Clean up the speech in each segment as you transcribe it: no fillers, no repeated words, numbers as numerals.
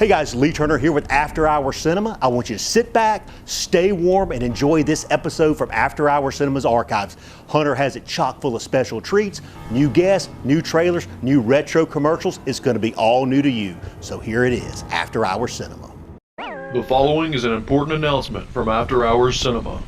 Hey guys, Lee Turner here with After Hour Cinema. I want you to sit back, stay warm, and enjoy this episode from After Hour Cinema's archives. Hunter has it chock full of special treats, new guests, new trailers, new retro commercials. It's going to be all new to you. So here it is, After Hour Cinema. The following is an important announcement from After Hours Cinema.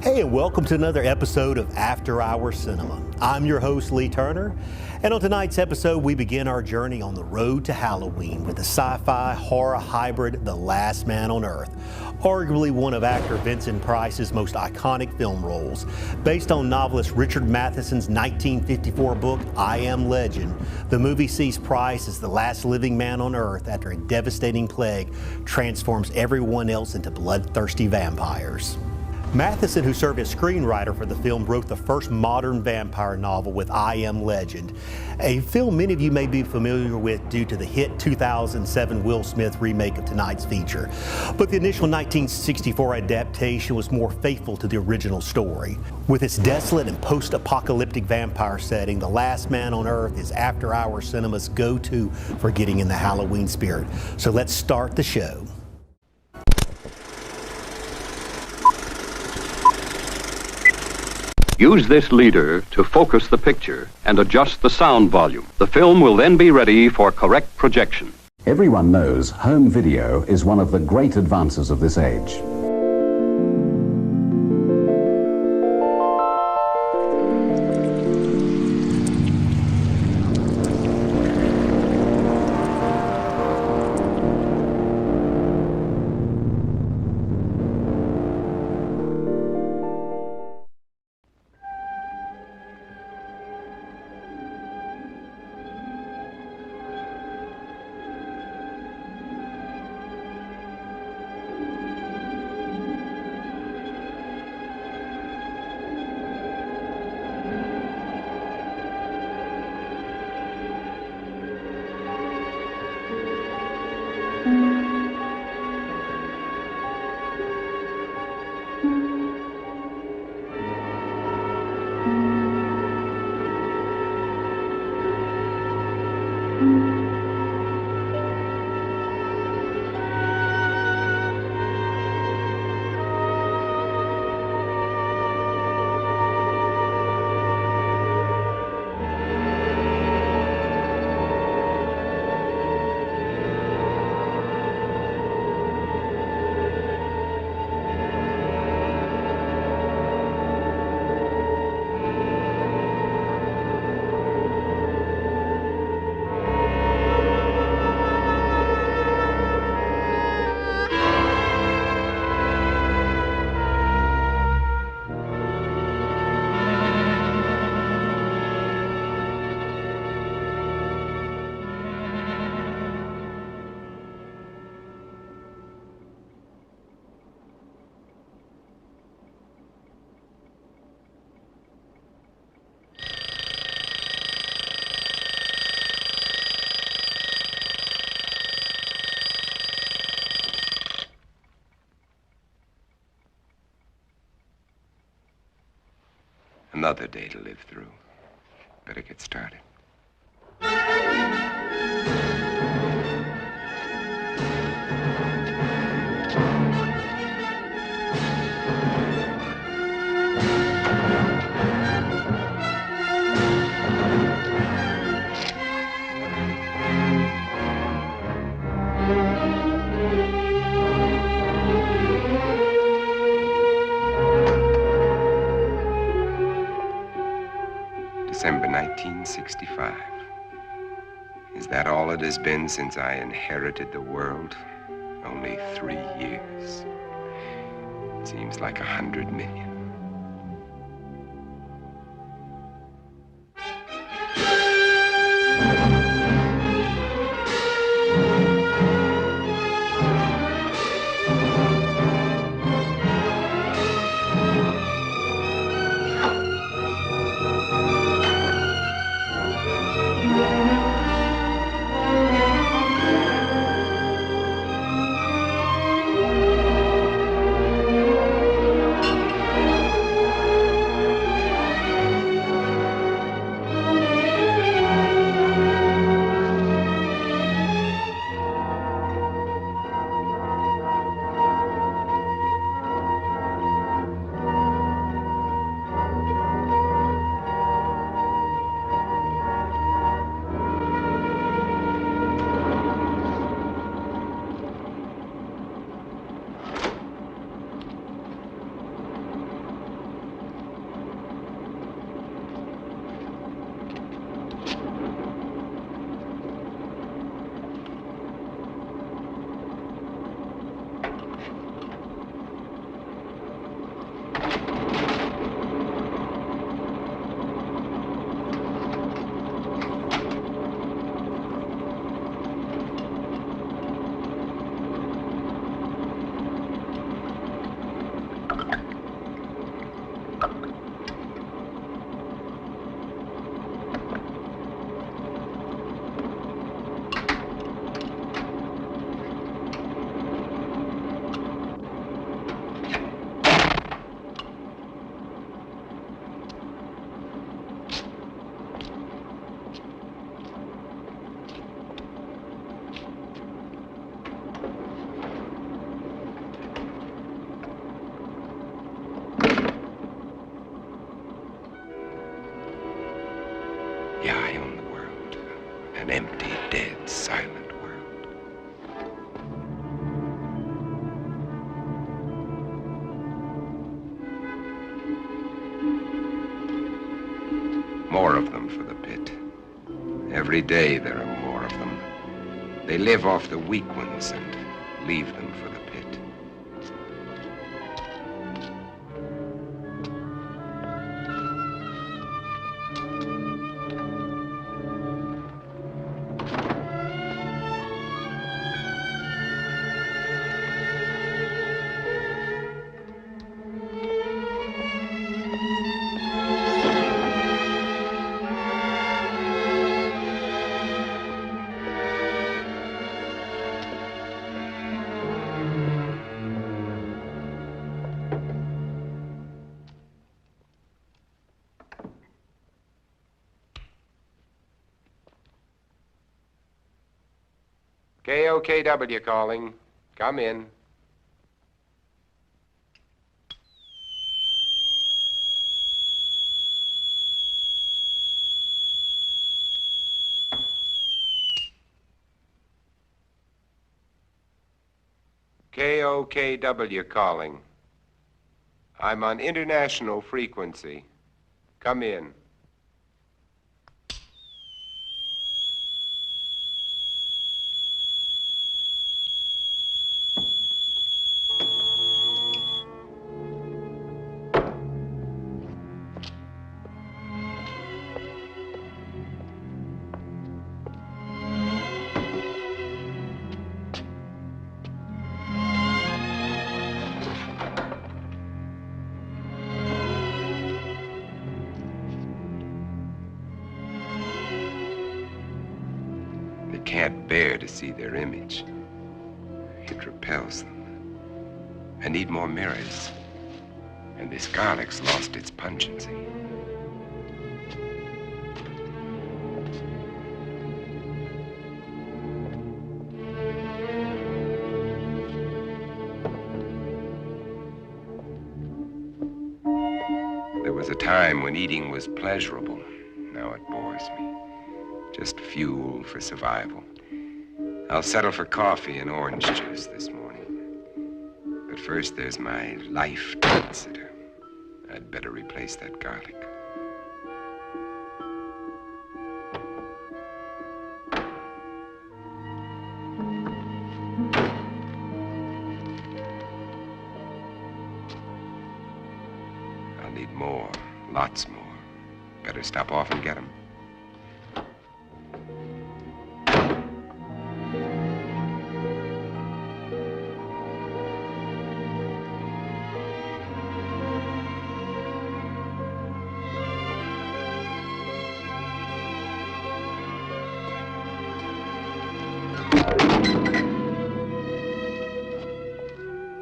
Hey, and welcome to another episode of After Hour Cinema. I'm your host, Lee Turner, and on tonight's episode, we begin our journey on the road to Halloween with the sci-fi horror hybrid, The Last Man on Earth, arguably one of actor Vincent Price's most iconic film roles. Based on novelist Richard Matheson's 1954 book, I Am Legend, the movie sees Price as the last living man on Earth after a devastating plague transforms everyone else into bloodthirsty vampires. Matheson, who served as screenwriter for the film, wrote the first modern vampire novel with I Am Legend, a film many of you may be familiar with due to the hit 2007 Will Smith remake of tonight's feature. But the initial 1964 adaptation was more faithful to the original story. With its desolate and post-apocalyptic vampire setting, The Last Man on Earth is After Hour Cinema's go-to for getting in the Halloween spirit. So let's start the show. Use this leader to focus the picture and adjust the sound volume. The film will then be ready for correct projection. Everyone knows home video is one of the great advances of this age. Another day to live through. Better get started. December 1965. Is that all it has been since I inherited the world? Only 3 years. Seems like 100 million. Yeah, I own the world. An empty, dead, silent world. More of them for the pit. Every day there are more of them. They live off the weak ones and leave them for the pit. KOKW calling. Come in. KOKW calling. I'm on international frequency. Come in. Can't bear to see their image. It repels them. I need more mirrors. And this garlic's lost its pungency. There was a time when eating was pleasurable. Now it bores me. Just fuel for survival. I'll settle for coffee and orange juice this morning. But first, there's my life to consider. I'd better replace that garlic. more, lots more. Better stop off and get them.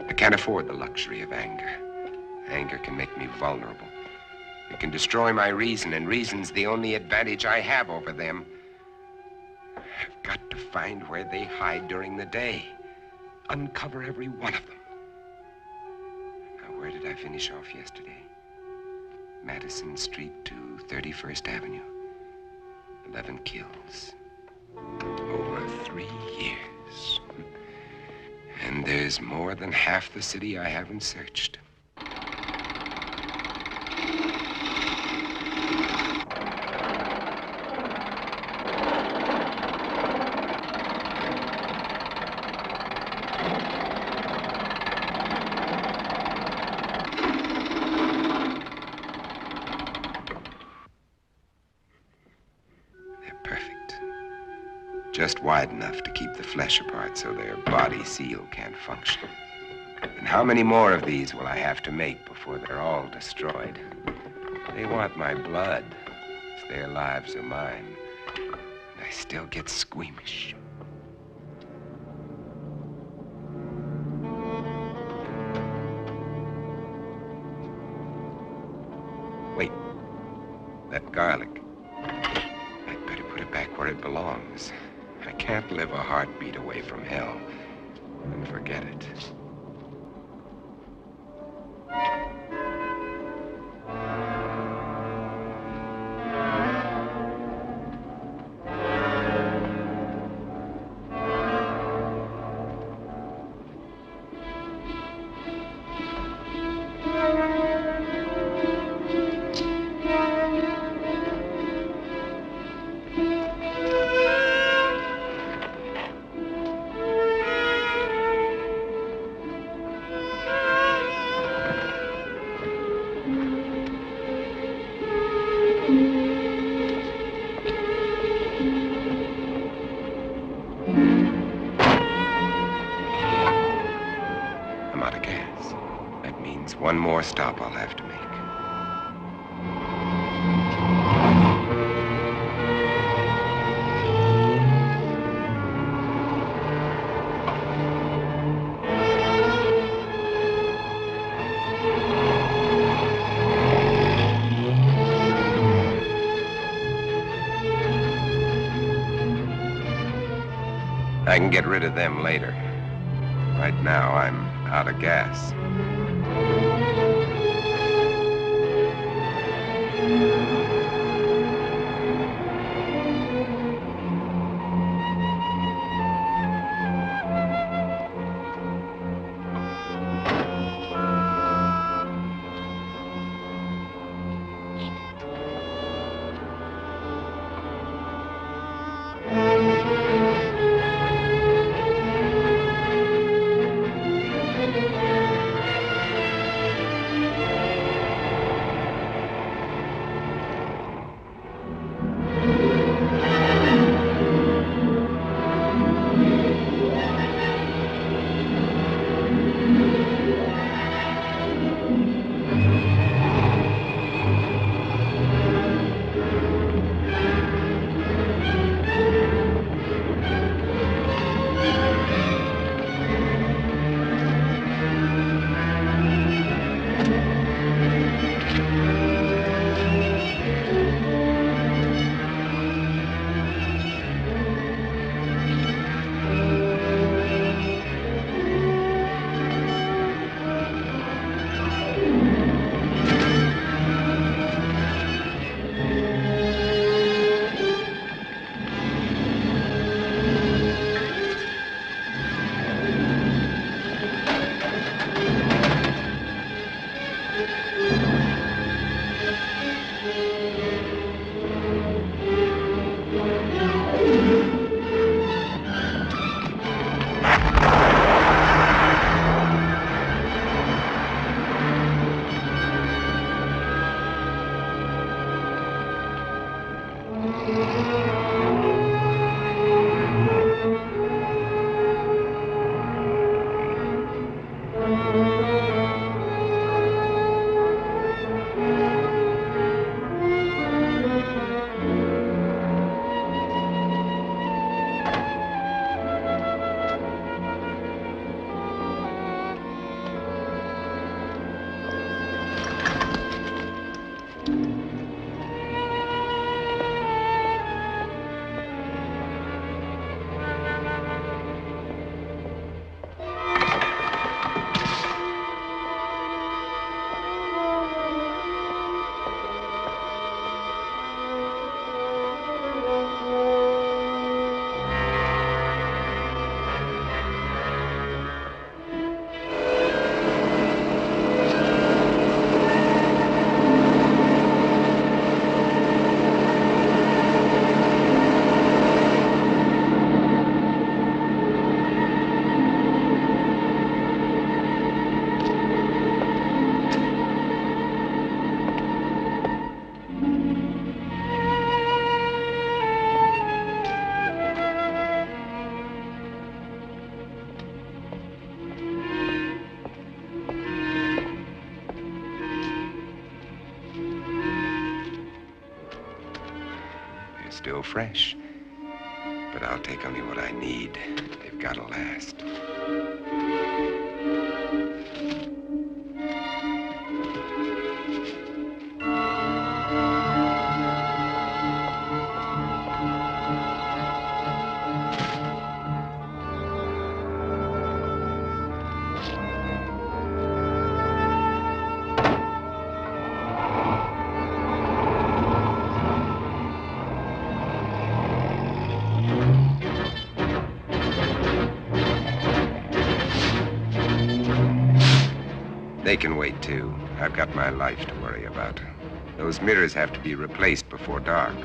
I can't afford the luxury of anger. Anger can make me vulnerable. It can destroy my reason, and reason's the only advantage I have over them. I've got to find where they hide during the day. Uncover every one of them. Now, where did I finish off yesterday? Madison Street to 31st Avenue. 11 kills. Over 3 years. And there's more than half the city I haven't searched. Just wide enough to keep the flesh apart so their body seal can't function. And how many more of these will I have to make before they're all destroyed? They want my blood. If their lives are mine, and I still get squeamish. Wait, that garlic. I'd better put it back where it belongs. I can't live a heartbeat away from hell and forget it. One more stop I'll have to make. I can get rid of them later. Right now, I'm out of gas. still fresh. But I'll take only what I need. They've got to last. They can wait, too. I've got my life to worry about. Those mirrors have to be replaced before dark.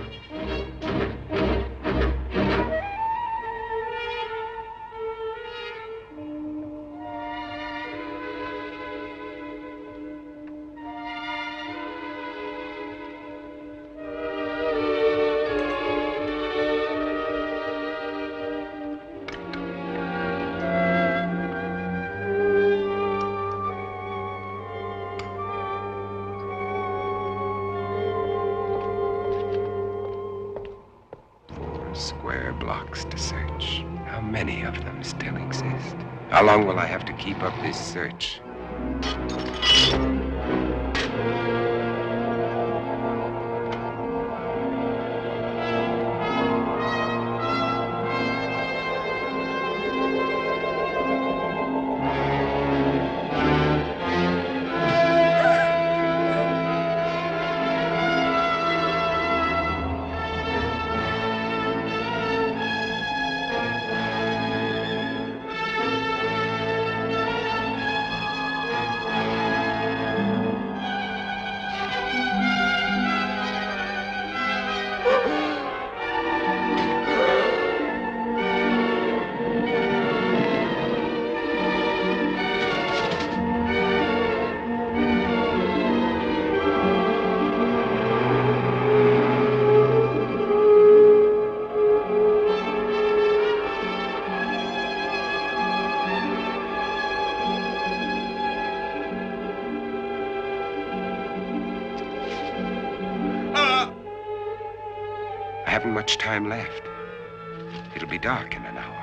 Square blocks to search. How many of them still exist? How long will I have to keep up this search? I haven't much time left. It'll be dark in an hour.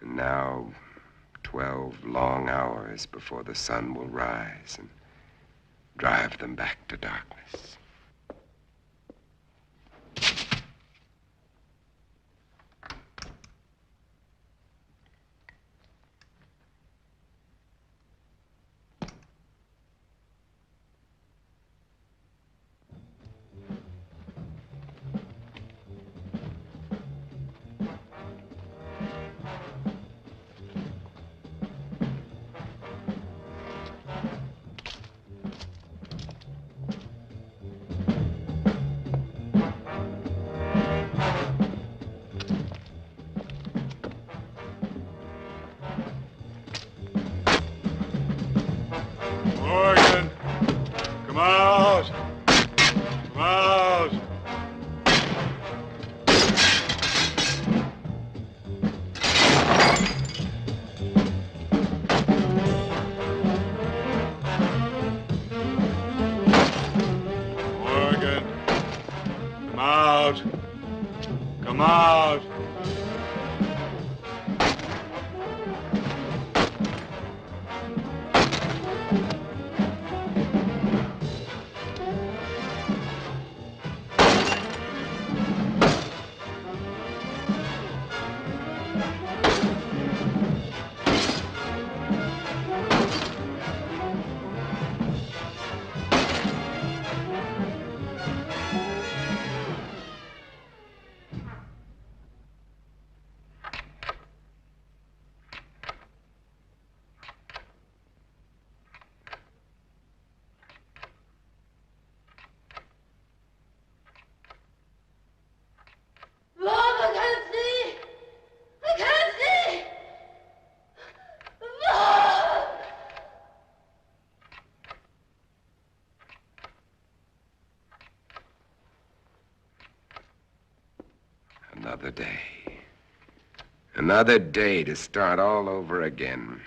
And now, 12 long hours before the sun will rise and drive them back to darkness. Morgan, come out. Come out. Morgan, come out. Come out. Another day. Another day to start all over again.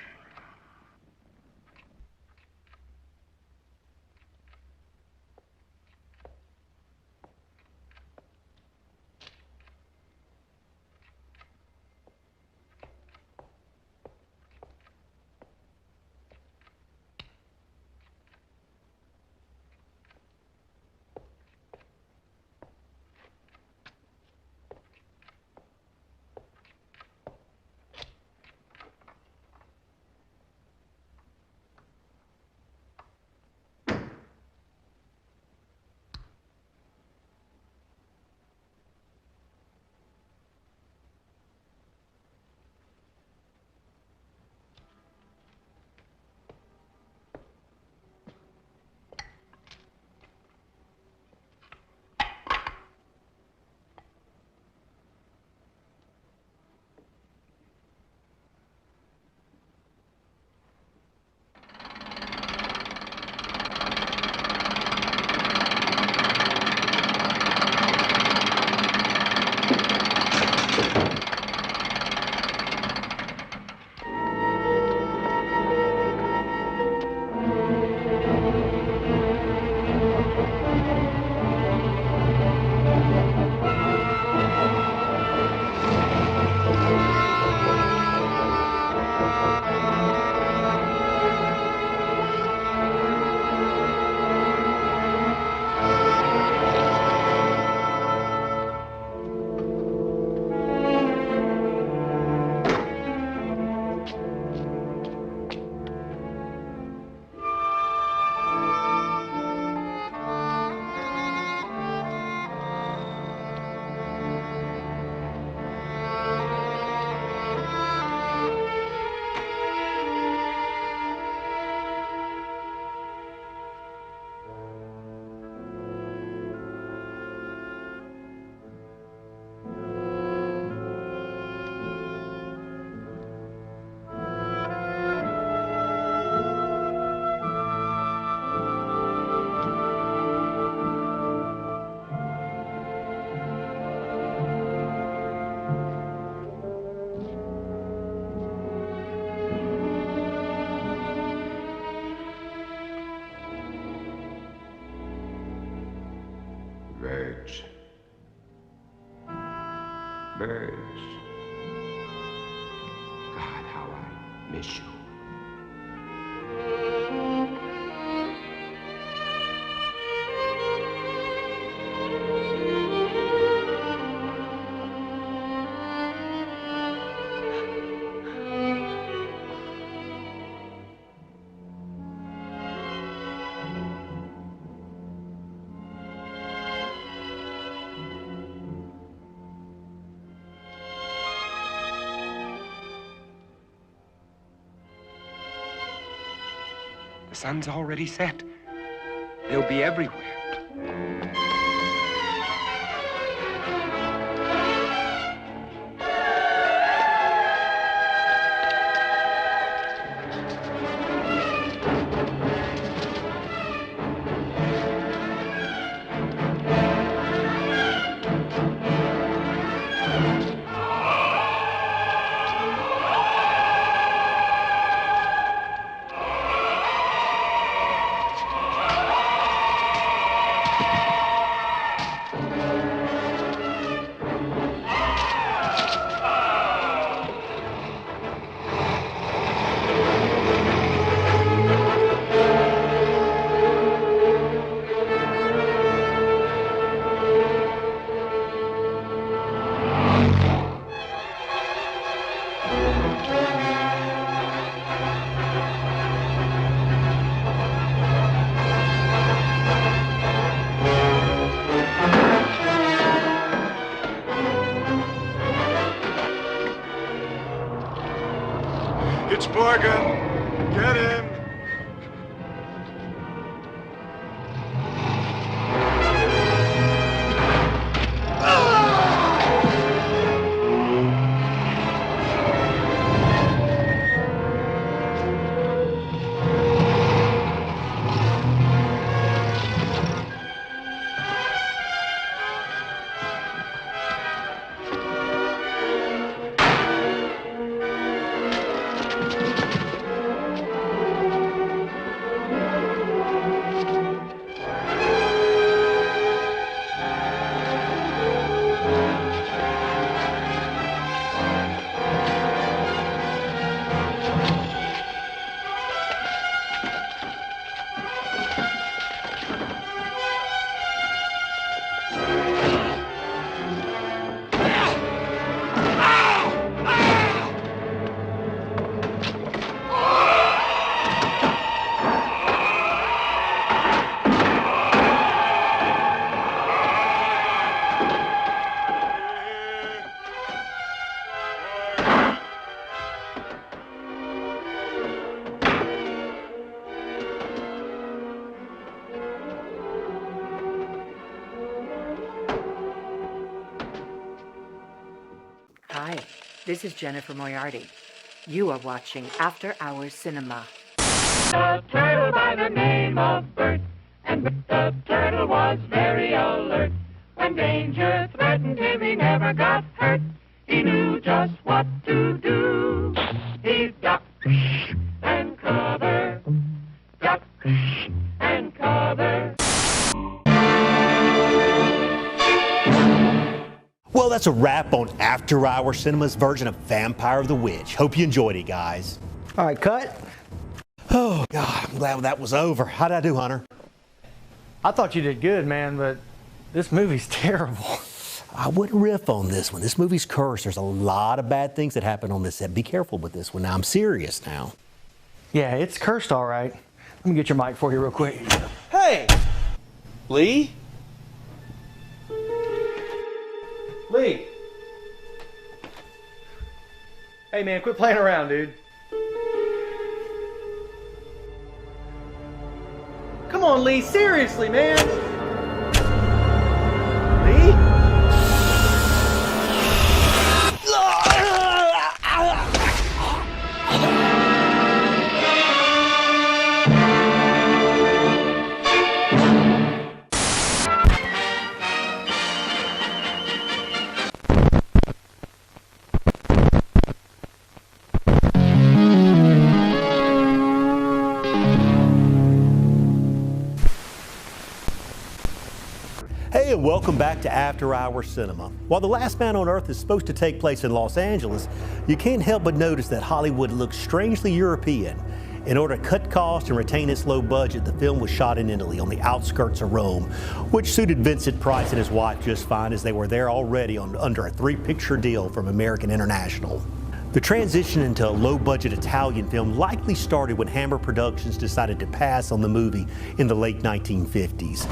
Birds. Birds. God, how I miss you. The sun's already set. They'll be everywhere. It's Morgan. Get him. This is Jennifer Moriarty. You are watching After Hours Cinema. A turtle by the name of Bert, and the turtle was very alert. When danger threatened him, he never got hurt. He knew just what to do. He ducked and cover, ducked and cover. Well, that's a wrap on After Hours Cinema's version of Vampire the Witch. Hope you enjoyed it, guys. All right, cut. Oh, God, I'm glad that was over. How did I do, Hunter? I thought you did good, man, but this movie's terrible. I wouldn't riff on this one. This movie's cursed. There's a lot of bad things that happen on this set. Be careful with this one. Now, I'm serious now. Yeah, it's cursed, all right. Let me get your mic for you real quick. Hey! Lee? Lee! Hey, man, quit playing around, dude. Come on, Lee, seriously, man. Lee? Hey, and welcome back to After Hours Cinema. While The Last Man on Earth is supposed to take place in Los Angeles, you can't help but notice that Hollywood looks strangely European. In order to cut costs and retain its low budget, the film was shot in Italy on the outskirts of Rome, which suited Vincent Price and his wife just fine, as they were there already under a 3-picture deal from American International. The transition into a low-budget Italian film likely started when Hammer Productions decided to pass on the movie in the late 1950s.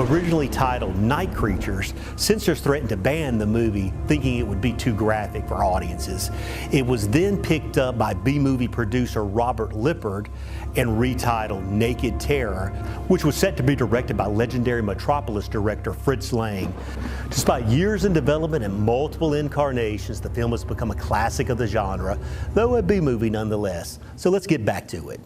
Originally titled Night Creatures, censors threatened to ban the movie, thinking it would be too graphic for audiences. It was then picked up by B-movie producer Robert Lippard and retitled Naked Terror, which was set to be directed by legendary Metropolis director Fritz Lang. Despite years in development and multiple incarnations, the film has become a classic of the genre, though a B-movie nonetheless. So let's get back to it.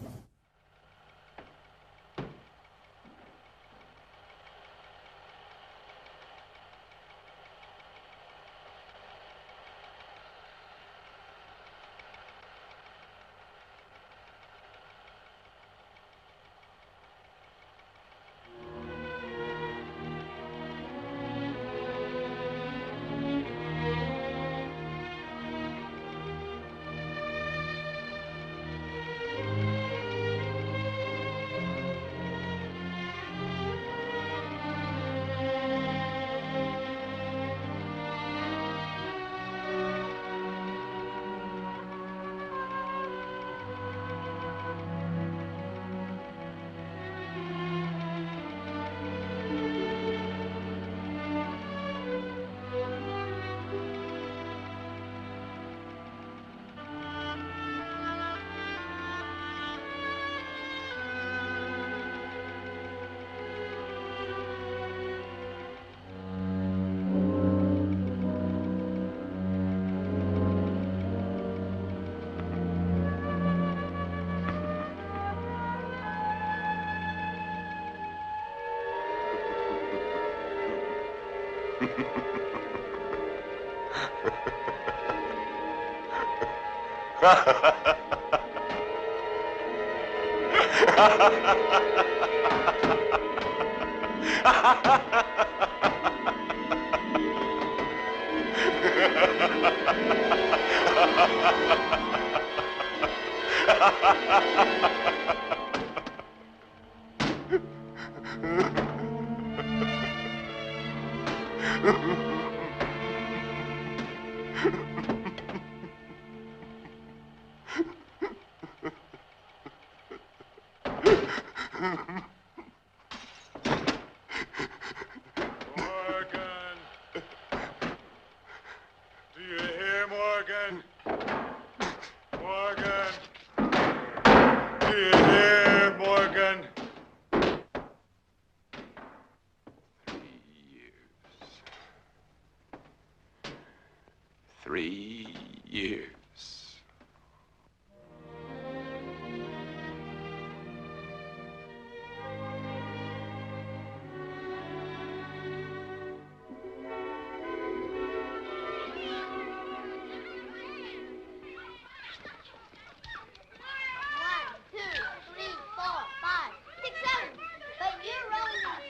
Morgan! Do you hear, Morgan? Morgan! Do you hear, Morgan? 3 years. 3 years.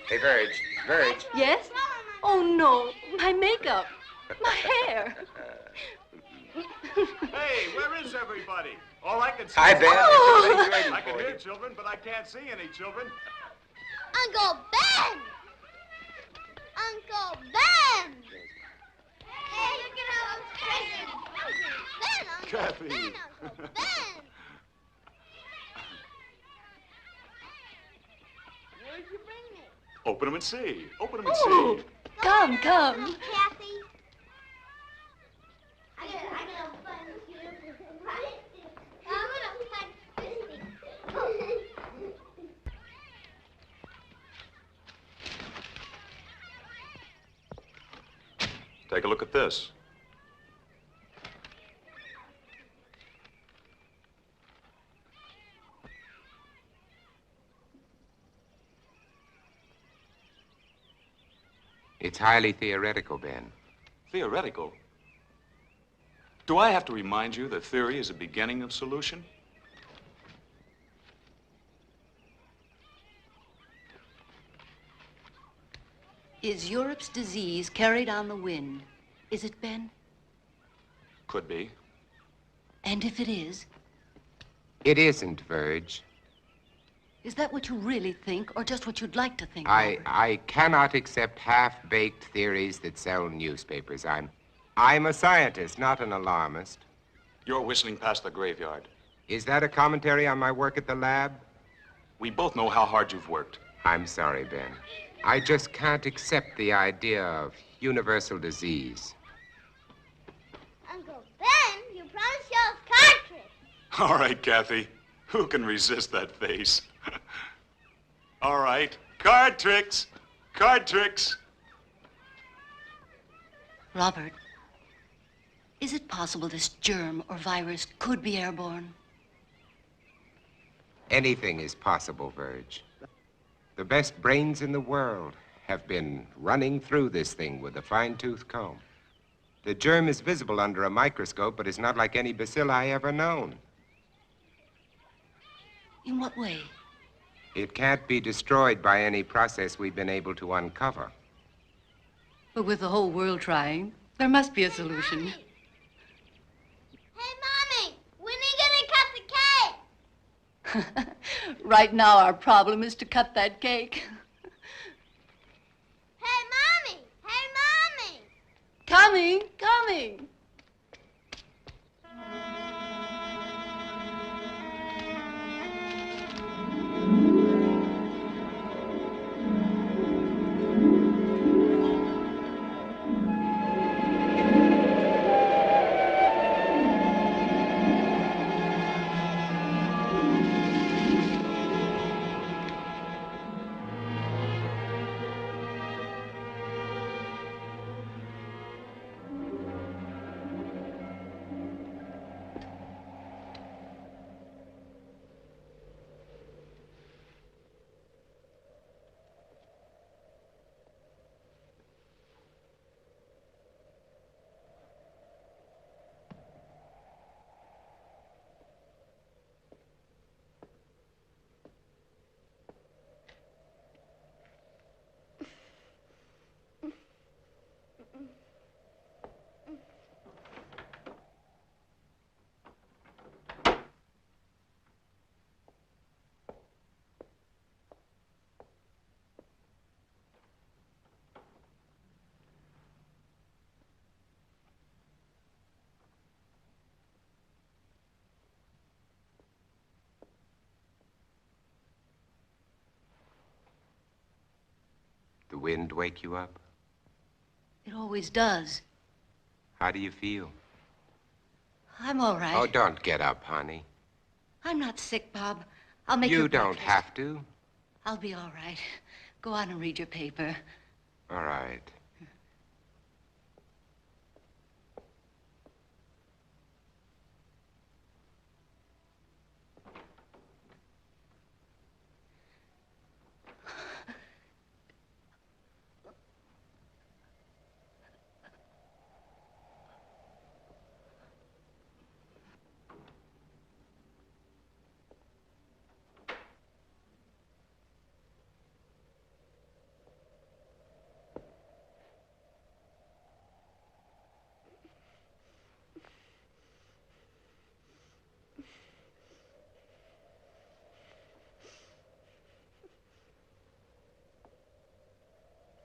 Hey, Verge. Yes? Oh, no. My makeup. My hair. Hey, where is everybody? All I can see Hi, is... Ben. Oh. I can hear children, but I can't see any children. Uncle Ben! Uncle Ben! Hey, look at how I'm Ben, Uncle Kathy. Ben, Uncle Ben! Where'd you bring me? Open them and see. Open them and Oh, see. come. Kathy. I got a fun too. I'm gonna punch this. Take a look at this. It's highly theoretical, Ben. Theoretical? Do I have to remind you that theory is a beginning of solution? Is Europe's disease carried on the wind? Is it, Ben? Could be. And if it is, It isn't, Verge. is that what you really think, or just what you'd like to think? Robert? I cannot accept half-baked theories that sell newspapers. I'm a scientist, not an alarmist. You're whistling past the graveyard. Is that a commentary on my work at the lab? We both know how hard you've worked. I'm sorry, Ben. I just can't accept the idea of universal disease. Uncle Ben, you promised y'all a card trick. All right, Kathy. Who can resist that face? All right. Card tricks. Card tricks. Robert, is it possible this germ or virus could be airborne? Anything is possible, Verge. The best brains in the world have been running through this thing with a fine-tooth comb. The germ is visible under a microscope, but it's not like any bacilli ever known. In what way? It can't be destroyed by any process we've been able to uncover. But with the whole world trying, there must be a solution. Hey, Mommy, when are you gonna cut the cake? Right now, our problem is to cut that cake. Hey, Mommy! Hey, Mommy! Coming. The wind wake you up? It always does. How do you feel? I'm all right. Oh, don't get up, honey. I'm not sick, Bob. I'll make You don't breakfast. have to. I'll be all right. Go on and read your paper. All right.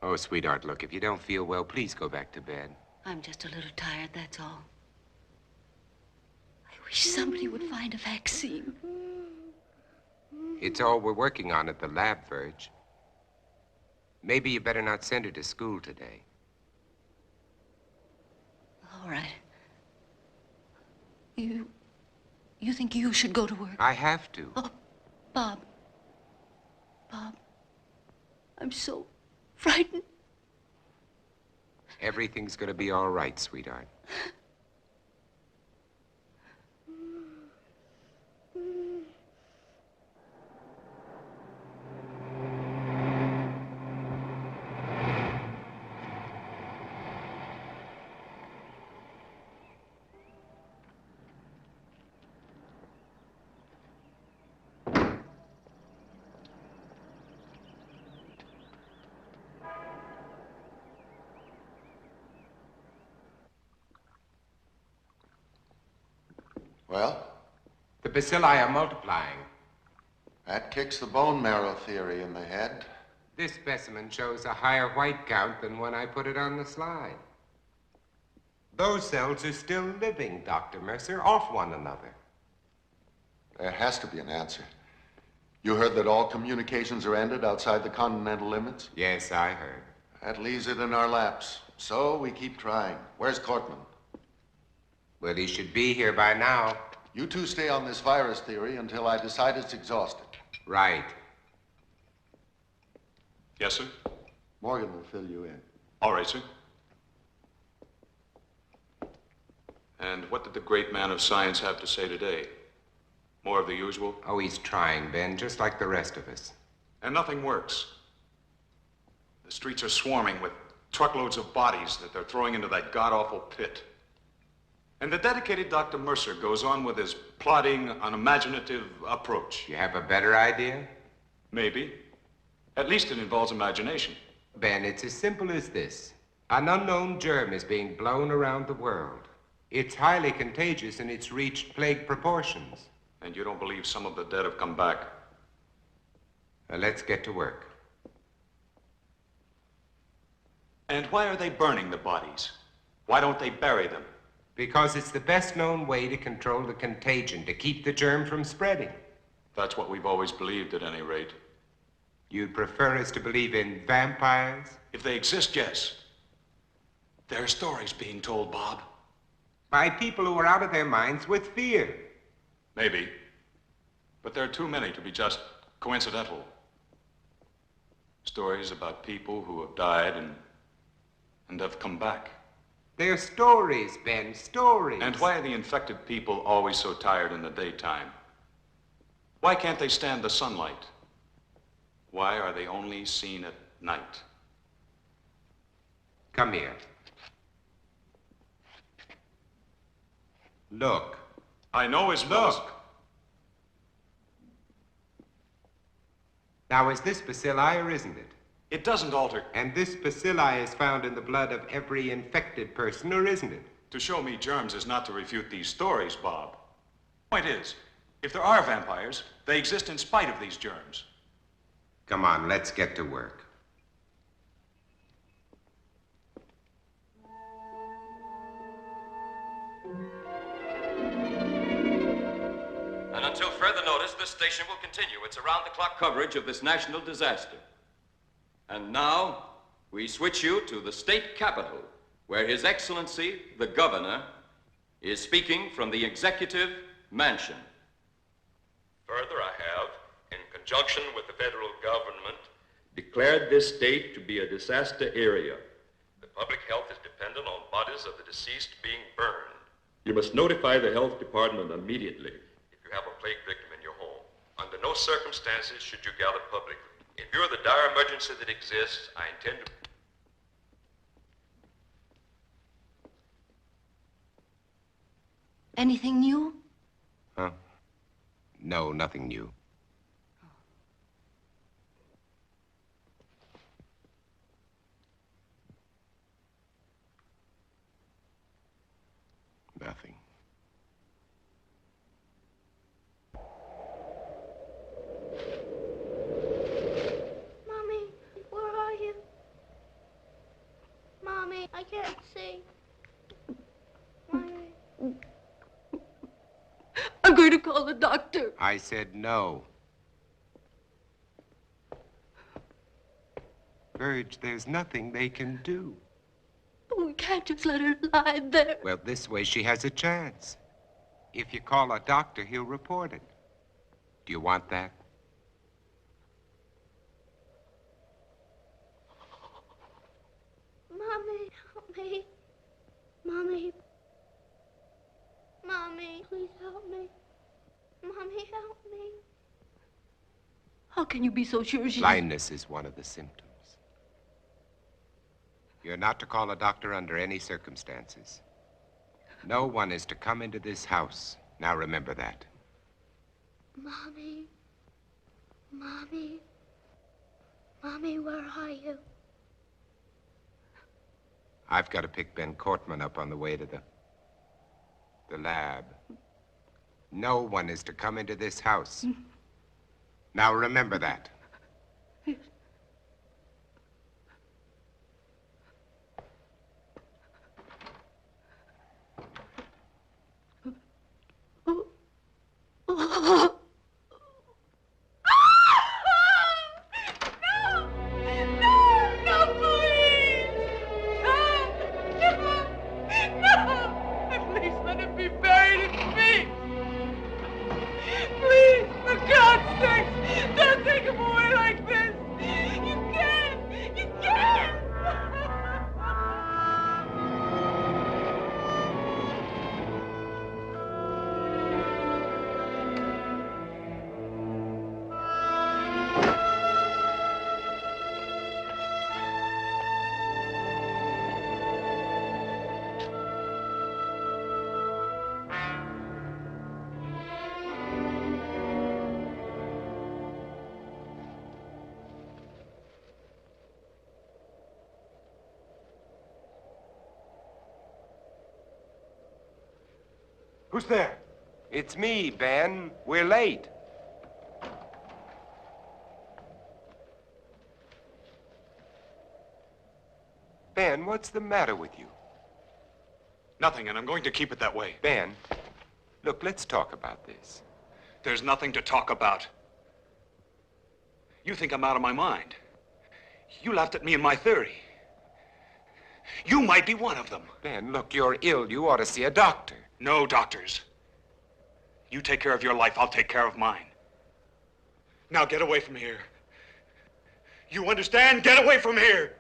Oh, sweetheart, look, if you don't feel well, please go back to bed. I'm just a little tired, that's all. I wish somebody would find a vaccine. It's all we're working on at the lab, Verge. Maybe you better not send her to school today. All right. You think you should go to work? I have to. Oh, Bob. Bob. I'm so frightened. Everything's gonna be all right, sweetheart. Well? The bacilli are multiplying. That kicks the bone marrow theory in the head. This specimen shows a higher white count than when I put it on the slide. Those cells are still living, Dr. Mercer, off one another. There has to be an answer. You heard that all communications are ended outside the continental limits? Yes, I heard. That leaves it in our laps. So we keep trying. Where's Cortman? Well, he should be here by now. You two stay on this virus theory until I decide it's exhausted. Right. Yes, sir? Morgan will fill you in. All right, sir. And what did the great man of science have to say today? More of the usual? Oh, he's trying, Ben, just like the rest of us. And nothing works. The streets are swarming with truckloads of bodies that they're throwing into that god-awful pit. And the dedicated Dr. Mercer goes on with his plodding, unimaginative approach. You have a better idea? Maybe. At least it involves imagination. Ben, it's as simple as this. An unknown germ is being blown around the world. It's highly contagious and it's reached plague proportions. And you don't believe some of the dead have come back? Let's get to work. And why are they burning the bodies? Why don't they bury them? Because it's the best known way to control the contagion, to keep the germ from spreading. That's what we've always believed at any rate. You'd prefer us to believe in vampires? If they exist, yes. There are stories being told, Bob. By people who are out of their minds with fear. Maybe. But there are too many to be just coincidental. Stories about people who have died and have come back. They're stories, Ben, stories. And why are the infected people always so tired in the daytime? Why can't they stand the sunlight? Why are they only seen at night? Come here. Look. I know his nose. Look. Now, is this bacilli or isn't it? It doesn't alter. And this bacilli is found in the blood of every infected person, or isn't it? To show me germs is not to refute these stories, Bob. Point is, if there are vampires, they exist in spite of these germs. Come on, let's get to work. And until further notice, this station will continue its around-the-clock coverage of this national disaster. And now, we switch you to the state capitol, where His Excellency, the Governor, is speaking from the Executive Mansion. Further, I have, in conjunction with the federal government, declared this state to be a disaster area. The public health is dependent on bodies of the deceased being burned. You must notify the health department immediately if you have a plague victim in your home. Under no circumstances should you gather publicly. In view of the dire emergency that exists, I intend to... Anything new? Huh? No, nothing new. Nothing. Mommy, where are you? I can't see. Mommy. I'm going to call the doctor. I said no. Virg, there's nothing they can do. But we can't just let her lie there. Well, this way she has a chance. If you call a doctor, he'll report it. Do you want that? Mommy, help me. Mommy. Mommy, please help me. Mommy, help me. How can you be so sure she's... Blindness is one of the symptoms. You're not to call a doctor under any circumstances. No one is to come into this house. Now remember that. Mommy. Mommy. Mommy, where are you? I've got to pick Ben Cortman up on the way to the lab. No one is to come into this house. Now remember that. Who's there? It's me, Ben. We're late. Ben, what's the matter with you? Nothing, and I'm going to keep it that way. Ben, look, let's talk about this. There's nothing to talk about. You think I'm out of my mind. You laughed at me and my theory. You might be one of them. Ben, look, you're ill. You ought to see a doctor. No doctors. You take care of your life, I'll take care of mine. Now get away from here. You understand? Get away from here!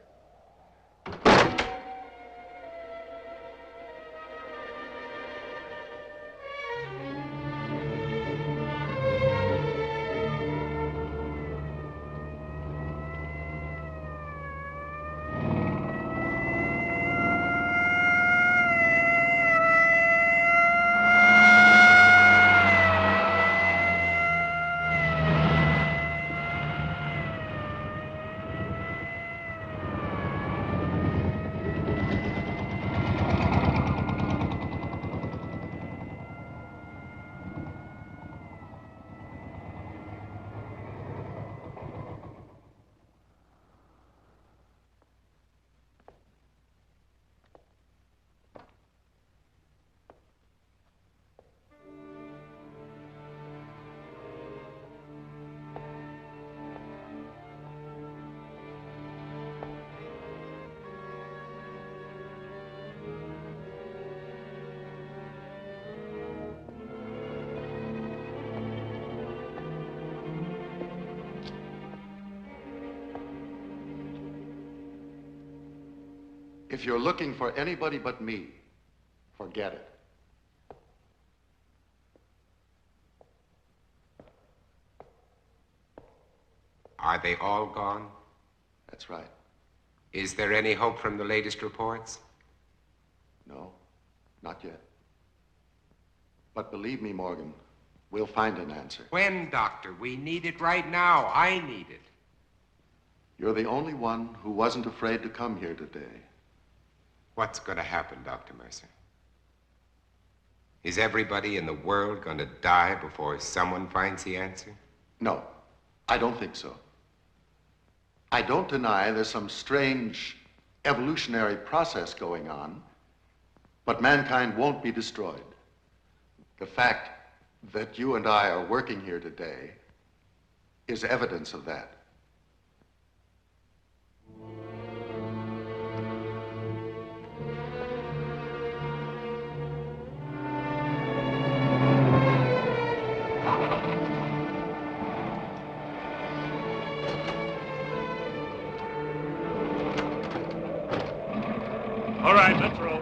If you're looking for anybody but me, forget it. Are they all gone? That's right. Is there any hope from the latest reports? No, not yet. But believe me, Morgan, we'll find an answer. When, Doctor? We need it right now. I need it. You're the only one who wasn't afraid to come here today. What's going to happen, Dr. Mercer? Is everybody in the world going to die before someone finds the answer? No, I don't think so. I don't deny there's some strange evolutionary process going on, but mankind won't be destroyed. The fact that you and I are working here today is evidence of that. All right, let's roll.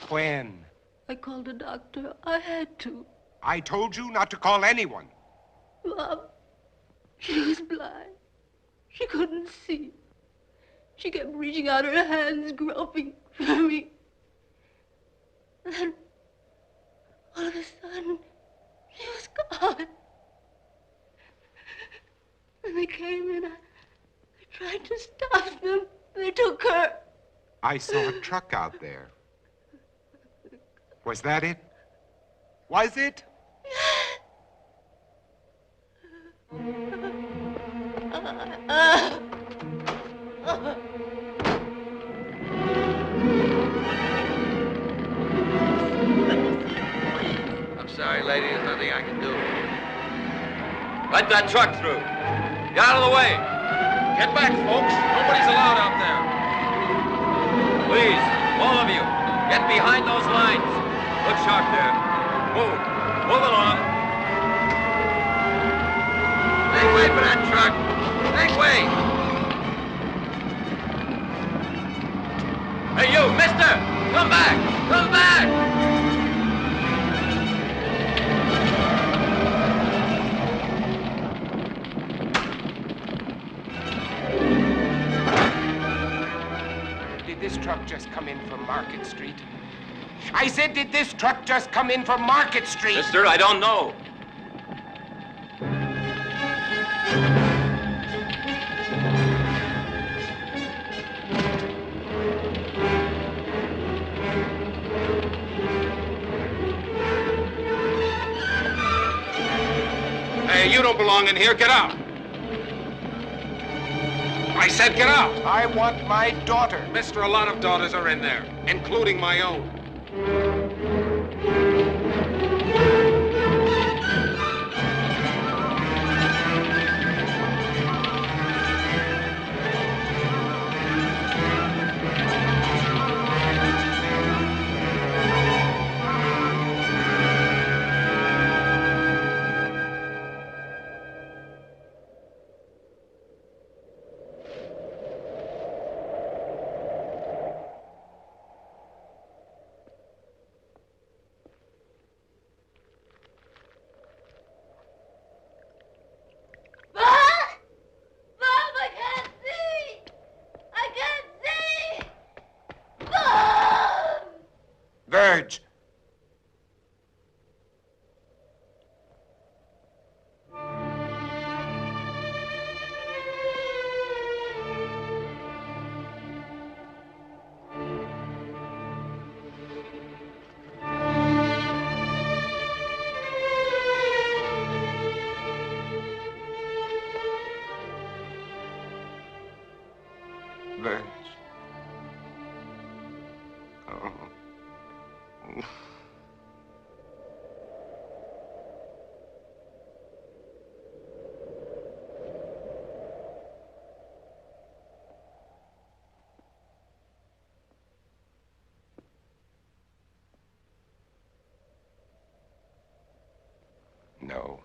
When? I called a doctor. I had to. I told you not to call anyone. Mom, she was blind. She couldn't see. She kept reaching out her hands, groping for me. And then, all of a sudden, she was gone. When they came in, I tried to stop them. They took her. I saw a truck out there. Was that it? Was it? I'm sorry, lady. There's nothing I can do. Let that truck through. Get out of the way. Get back, folks. Nobody's allowed out there. Please, all of you, get behind those lines. Look sharp there. Move. Move along. Make way for that truck. Make way. Hey, you, mister! Come back! Come back! Did this truck just come in from Market Street? I said, did this truck just come in from Market Street? Mister, I don't know. Hey, you don't belong in here. Get out. I said get out. I want my daughter. Mister, a lot of daughters are in there, including my own. Verge. Verge. Oh. No.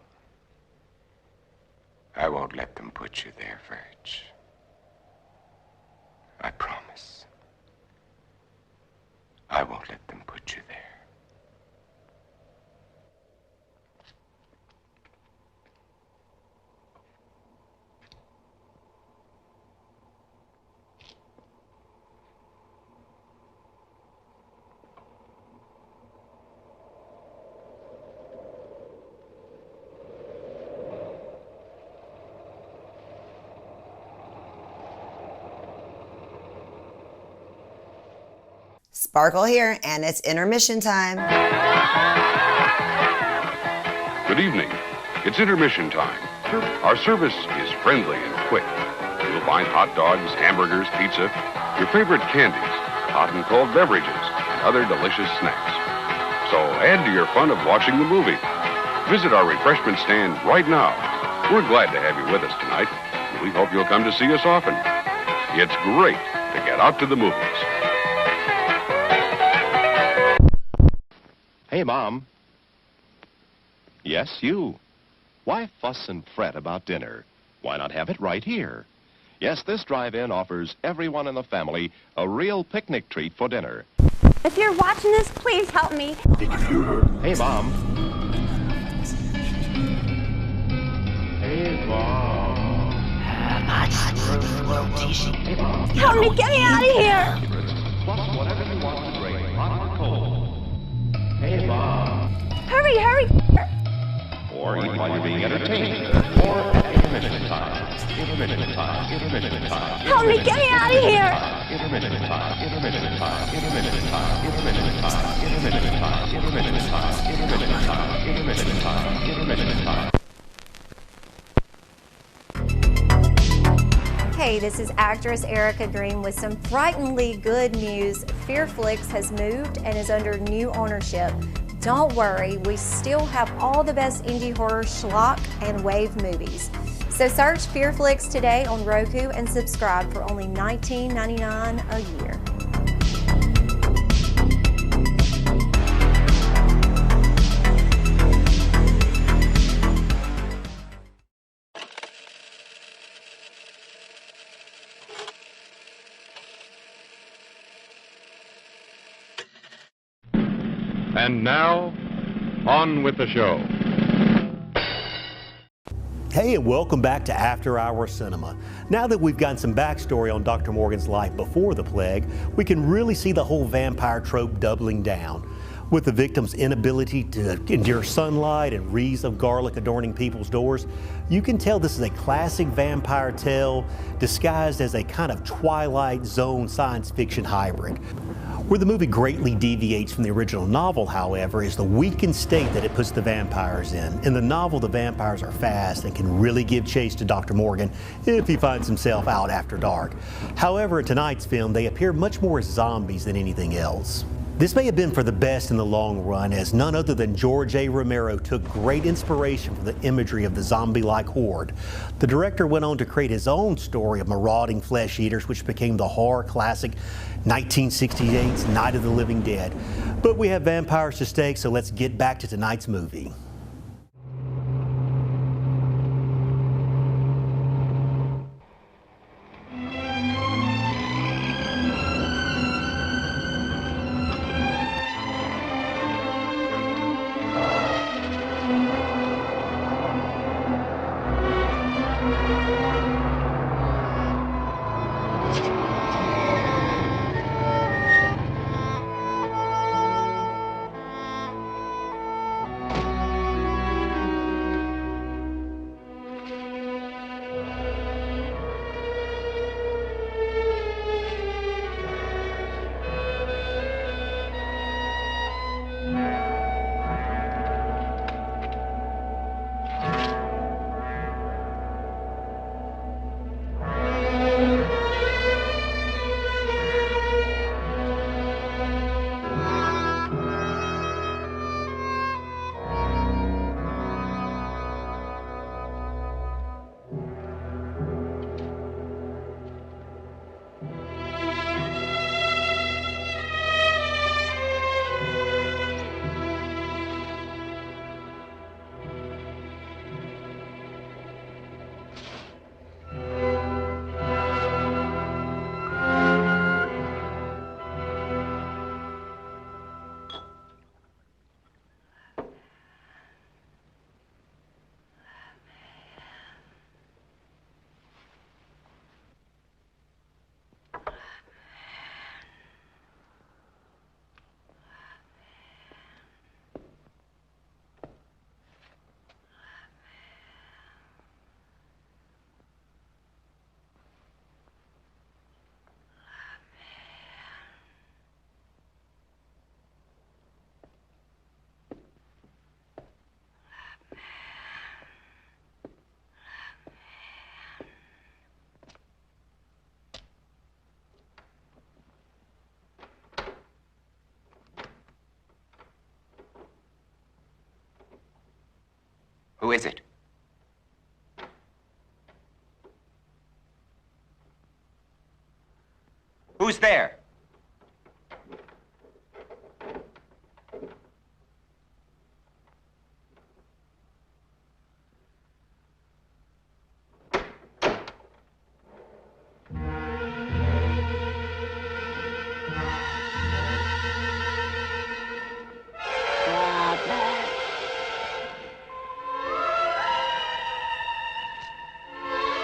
I won't let them put you there, Verge. I promise. I won't let them put you there. Sparkle here, and it's intermission time. Good evening. It's intermission time. Our service is friendly and quick. You'll find hot dogs, hamburgers, pizza, your favorite candies, hot and cold beverages, and other delicious snacks. So add to your fun of watching the movie. Visit our refreshment stand right now. We're glad to have you with us tonight. We hope you'll come to see us often. It's great to get out to the movies. Hey, Mom. Yes, you. Why fuss and fret about dinner? Why not have it right here? Yes, this drive-in offers everyone in the family a real picnic treat for dinner. If you're watching this, please help me. Hey, Mom. Hey, Mom. Help me, get me out of here. Plus whatever you want to drink, hot or cold. Hey, Mom. Hurry, hurry. Or even while you're being entertained. Or at intermission time. Intermission time. Intermission time. Help me, get me out of here. Intermission time. Intermission time. Intermission time. Intermission time. Intermission time. Intermission time. Intermission time. Intermission time. Intermission time. Hey, this is actress Erica Green with some frighteningly good news. Fearflix has moved and is under new ownership. Don't worry, we still have all the best indie horror, schlock, and wave movies. So search Fearflix today on Roku and subscribe for only $19.99 a year. And now, on with the show. Hey, and welcome back to After Hour Cinema. Now that we've gotten some backstory on Dr. Morgan's life before the plague, we can really see the whole vampire trope doubling down. With the victim's inability to endure sunlight and wreaths of garlic adorning people's doors, you can tell this is a classic vampire tale disguised as a kind of Twilight Zone science fiction hybrid. Where the movie greatly deviates from the original novel, however, is the weakened state that it puts the vampires in. In the novel, the vampires are fast and can really give chase to Dr. Morgan if he finds himself out after dark. However, in tonight's film, they appear much more as zombies than anything else. This may have been for the best in the long run, as none other than George A. Romero took great inspiration from the imagery of the zombie-like horde. The director went on to create his own story of marauding flesh eaters, which became the horror classic 1968's Night of the Living Dead. But we have vampires to stake, so let's get back to tonight's movie. Who is it? Who's there?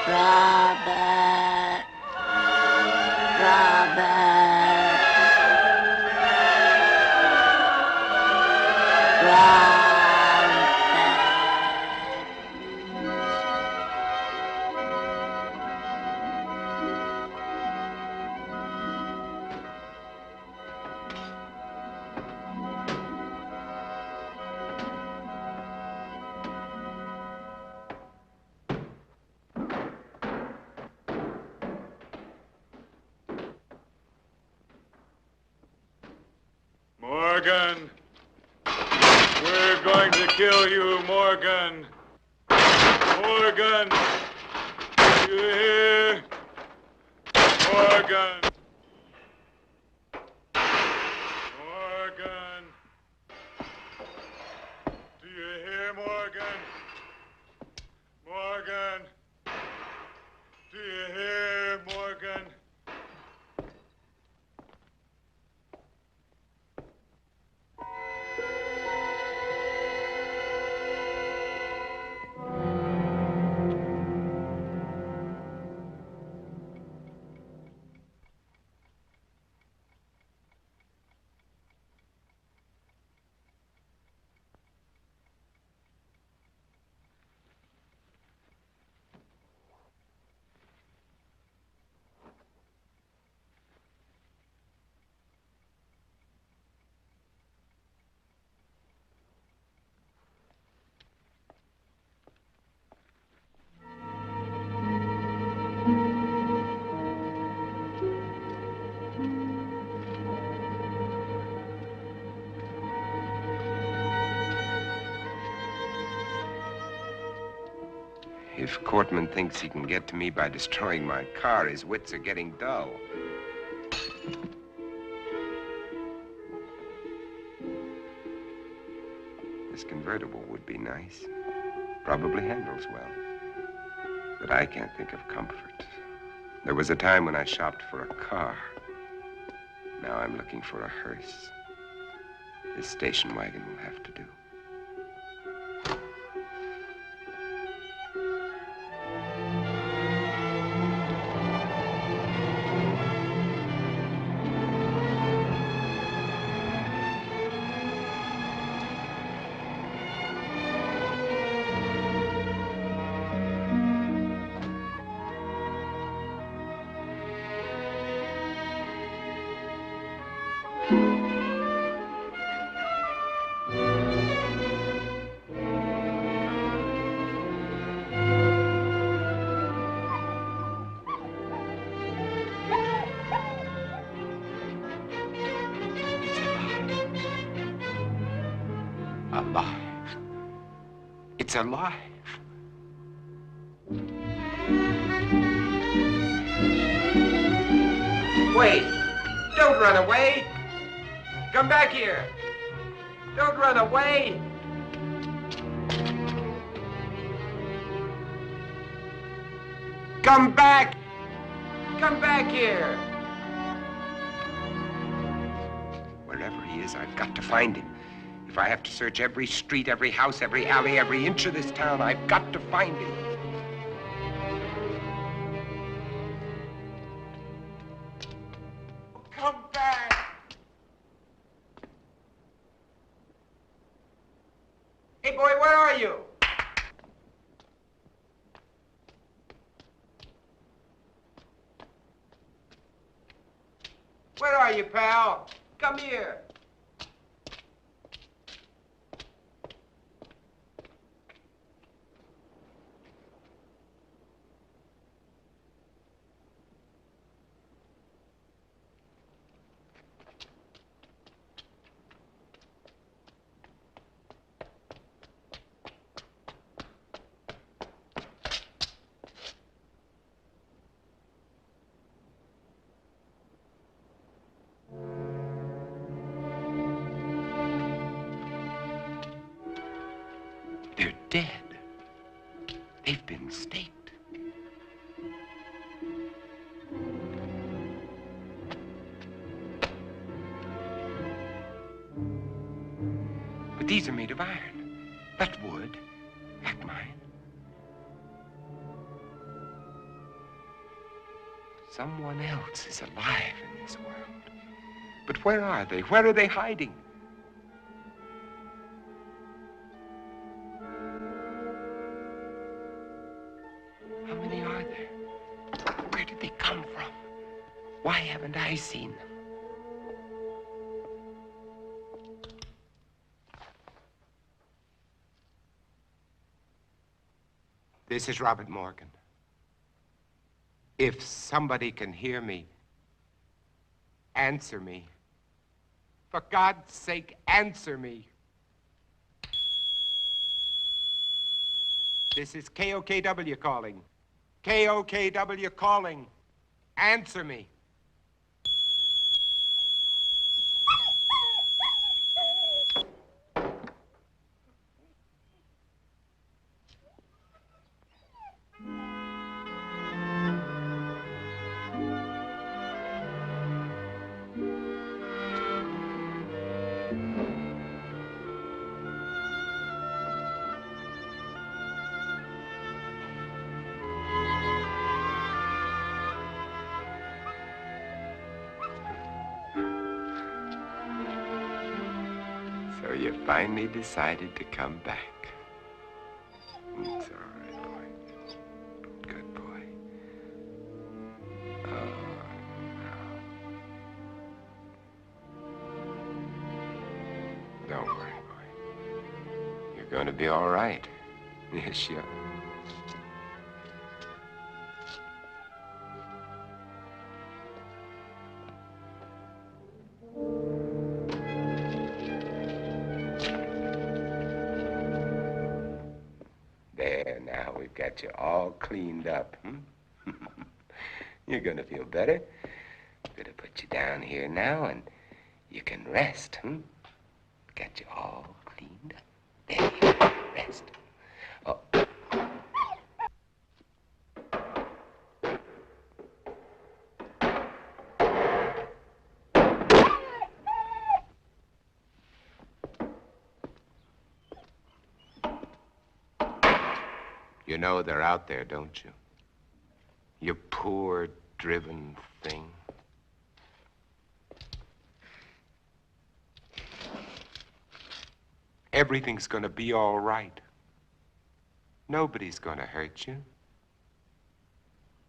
Robert. Robert. Morgan! We're going to kill you, Morgan! Morgan! You hear? Morgan! Morgan! Do you hear, Morgan? Morgan! Do you hear, Morgan? If Cortman thinks he can get to me by destroying my car, his wits are getting dull. This convertible would be nice. Probably handles well. But I can't think of comfort. There was a time when I shopped for a car. Now I'm looking for a hearse. This station wagon will have to do. Alive. It's alive. Wait! Don't run away! Come back here! Don't run away! Come back! Come back here! Wherever he is, I've got to find him. If I have to search every street, every house, every alley, every inch of this town, I've got to find him. Come back! Hey, boy, where are you? Where are you, pal? Come here. dead. They've been staked. But these are made of iron, not wood, like mine. Someone else is alive in this world. But where are they? Where are they hiding? How many are there? Where did they come from? Why haven't I seen them? This is Robert Morgan. If somebody can hear me, answer me. For God's sake, answer me. This is KOKW calling. KOKW calling. Answer me. So you finally decided to come back. It's all right, boy. Good boy. Oh, no. Don't worry, boy. You're going to be all right. Yes, you are. There, now we've got you all cleaned up. You're gonna feel better. Gonna put you down here now and you can rest. Got you all cleaned up. There you go. Rest. Oh. You know they're out there, don't you? You poor, driven thing. Everything's gonna be all right. Nobody's gonna hurt you.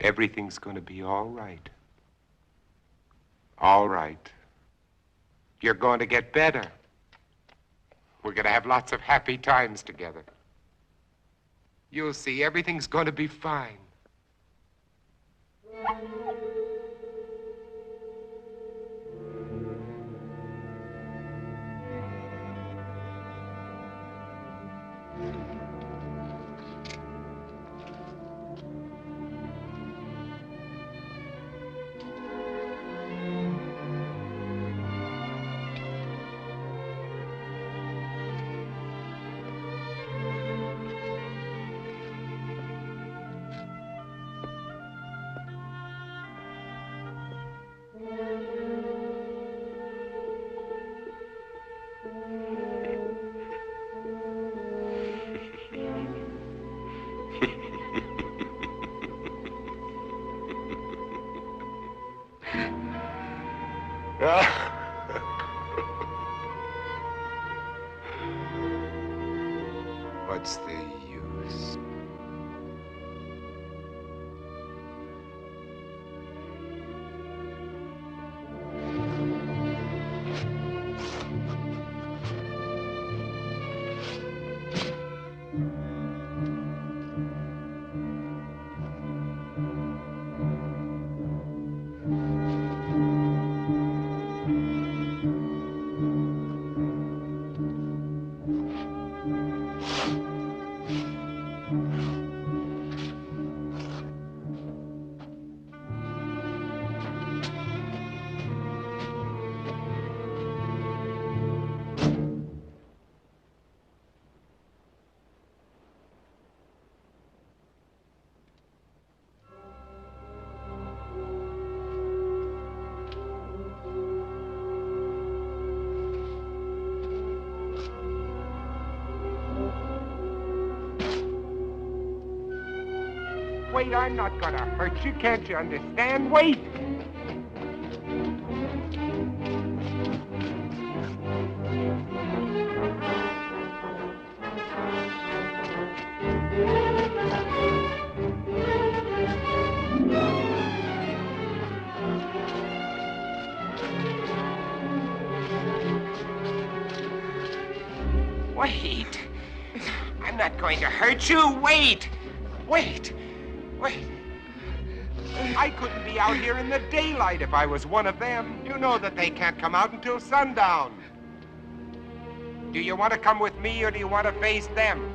Everything's gonna be all right. All right. You're going to get better. We're gonna have lots of happy times together. You'll see, everything's going to be fine. What's the use? wait, I'm not gonna hurt you. Can't you understand? Wait! Wait! I'm not going to hurt you. Wait! Wait! Wait! I couldn't be out here in the daylight if I was one of them. You know that they can't come out until sundown. Do you want to come with me or do you want to face them?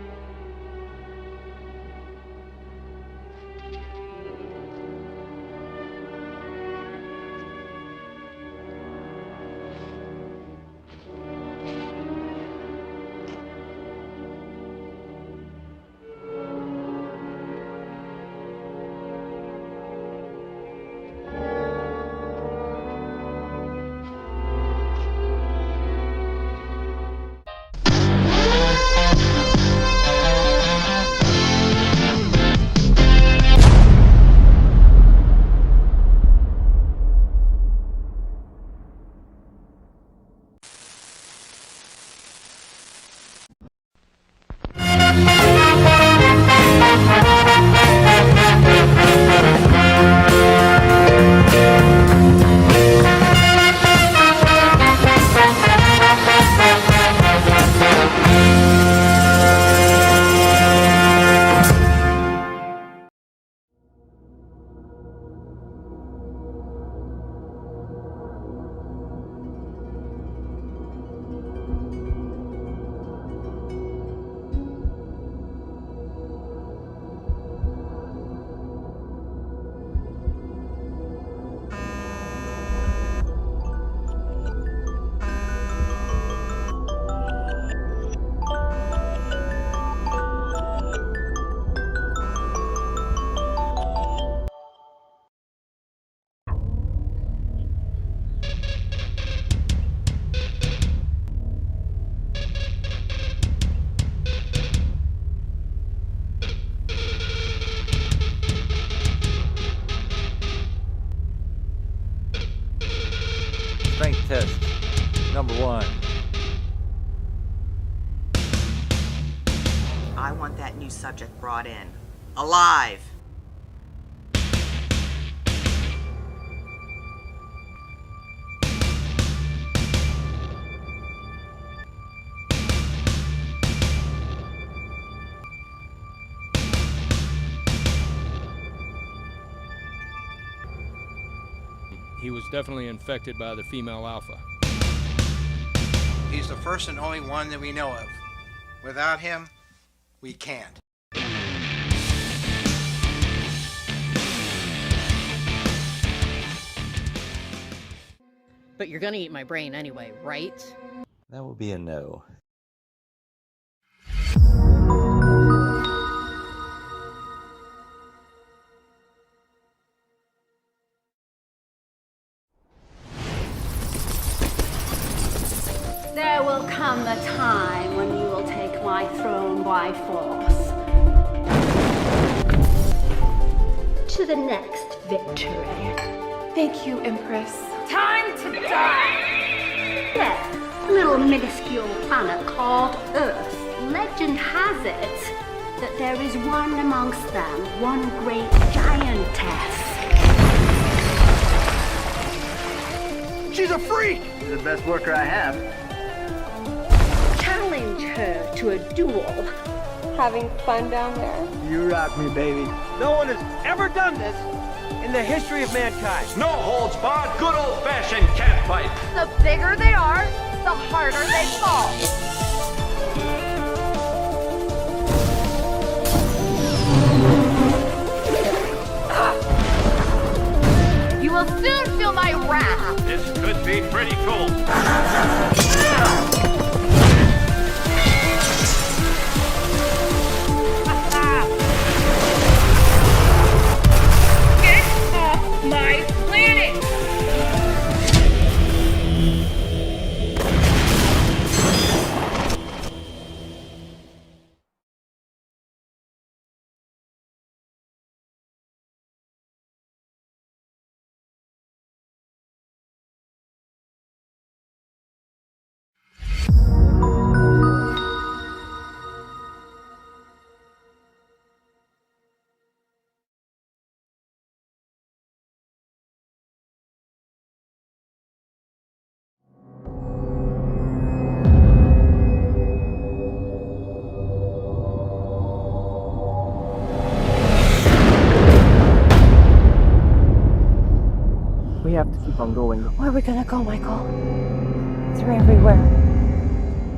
Strength test number 1. I want that new subject brought in. Alive! He was definitely infected by the female alpha. He's the first and only one that we know of. Without him, we can't. But you're gonna eat my brain anyway, right? That will be a no. There will come a time when you will take my throne by force. To the next victory. Thank you, Empress. Time to die! Yes, a little minuscule planet called Earth. Legend has it that there is one amongst them, one great giantess. She's a freak! She's the best worker I have. Challenge her to a duel. Having fun down there? You rock me, baby. No one has ever done this in the history of mankind. No holds barred, good old-fashioned catfight. The bigger they are, the harder they fall. You will soon feel my wrath. This could be pretty cool. have to keep on going. Where are we gonna go, Michael? They're everywhere.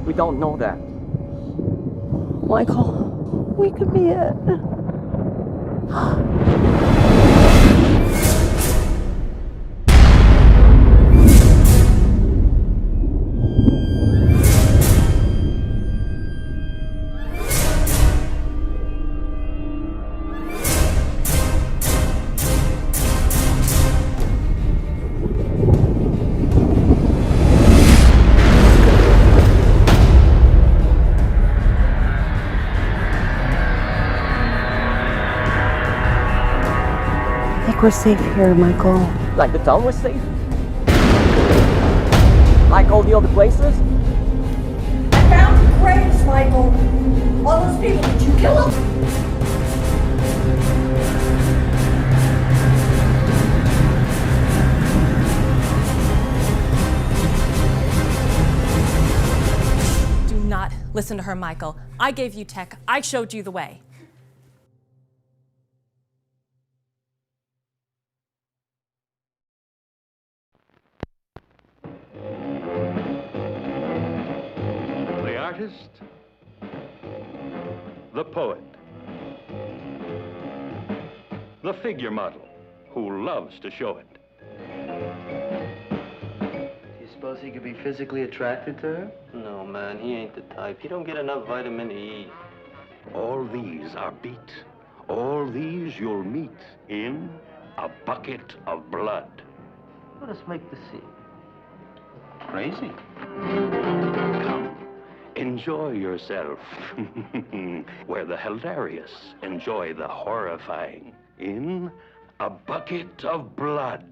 We don't know that. Michael, we could be it. We're safe here, Michael. Like the town was safe? Like all the other places? I found the graves, Michael. All those people, did you kill them? Do not listen to her, Michael. I gave you tech. I showed you the way. The poet, the figure model who loves to show it. Do you suppose he could be physically attracted to her? No, man, he ain't the type. He don't get enough vitamin E. All these are beat. All these you'll meet in A Bucket of Blood. Let us make the scene. Crazy. Come. Enjoy yourself, where the hilarious enjoy the horrifying, in A Bucket of Blood.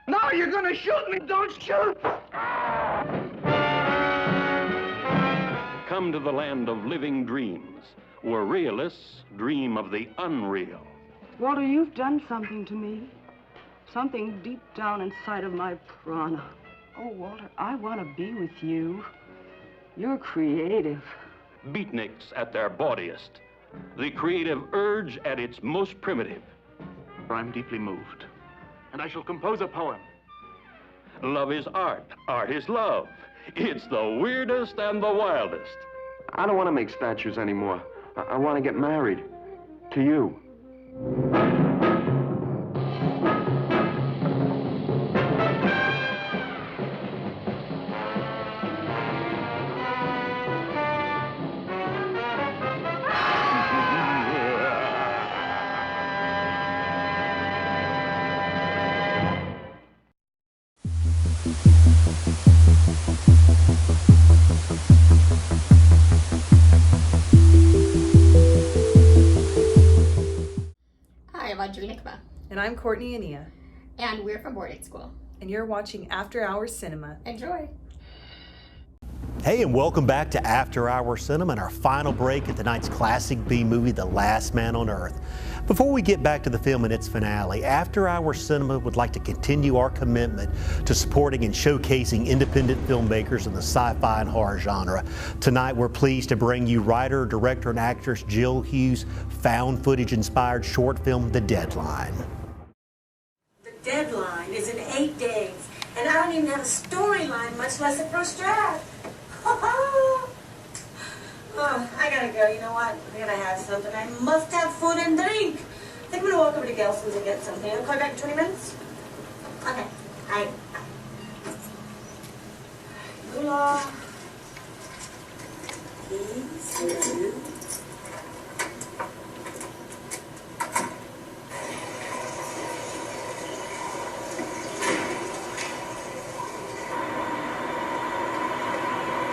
No, you're gonna shoot me! Don't shoot! Come to the land of living dreams, where realists dream of the unreal. Walter, you've done something to me. Something deep down inside of my prana. Oh, Walter, I want to be with you. You're creative. Beatniks at their bawdiest. The creative urge at its most primitive. I'm deeply moved, and I shall compose a poem. Love is art. Art is love. It's the weirdest and the wildest. I don't want to make statues anymore. I want to get married. To you. And I'm Courtney and Nia. And we're from boarding school. And you're watching After Hours Cinema. Enjoy. Hey, and welcome back to After Hours Cinema and our final break at tonight's classic B movie, The Last Man on Earth. Before we get back to the film and its finale, After Hours Cinema would like to continue our commitment to supporting and showcasing independent filmmakers in the sci-fi and horror genre. Tonight, we're pleased to bring you writer, director, and actress Jill Hughes' found footage-inspired short film, The Deadline. The deadline is in 8 days, and I don't even have a storyline, much less a first draft. Oh, I gotta go. You know what? I gotta have something. I must have food and drink. I think I'm gonna walk over to Gelson's and get something. I'll call you back in 20 minutes. Okay. Bye. Hola.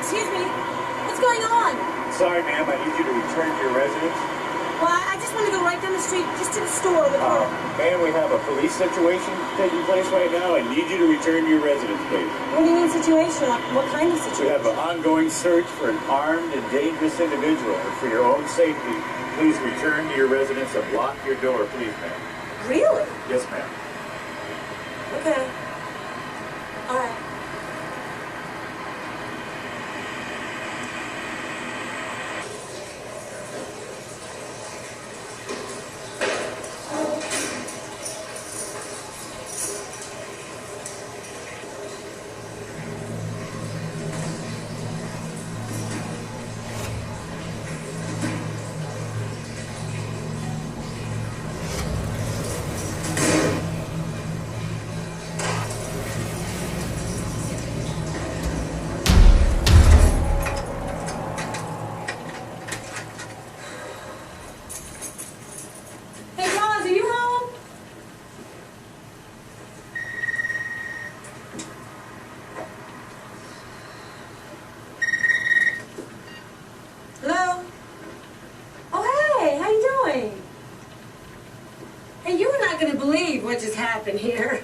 Excuse me. What's going on? Sorry, ma'am. I need you to return to your residence. Well, I just want to go right down the street, just to the store with her. Ma'am, we have a police situation taking place right now. I need you to return to your residence, please. What do you mean situation? Like, what kind of situation? We have an ongoing search for an armed and dangerous individual. And for your own safety, please return to your residence and lock your door, please, ma'am. Really? Yes, ma'am. Okay. All right. going to believe what just happened here.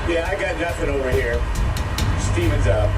Yeah, I got nothing over here. Steven's up.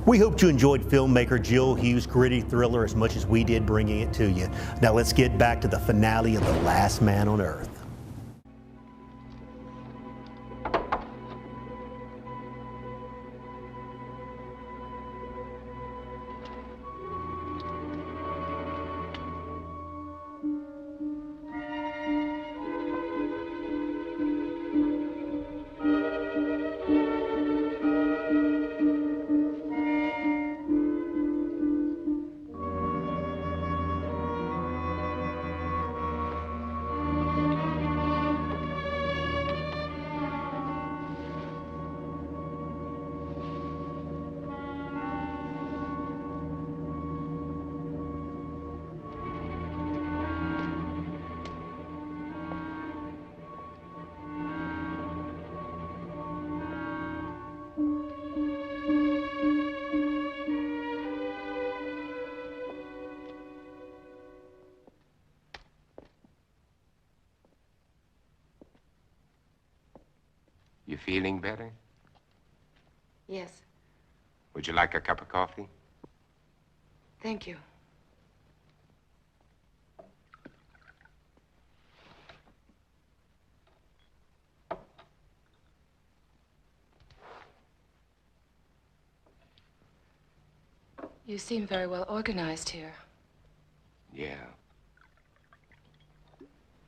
We hope you enjoyed filmmaker Jill Hughes' gritty thriller as much as we did bringing it to you. Now let's get back to the finale of The Last Man on Earth. You feeling better? Yes, Would you like a cup of coffee? thank you. You seem very well organized here. Yeah.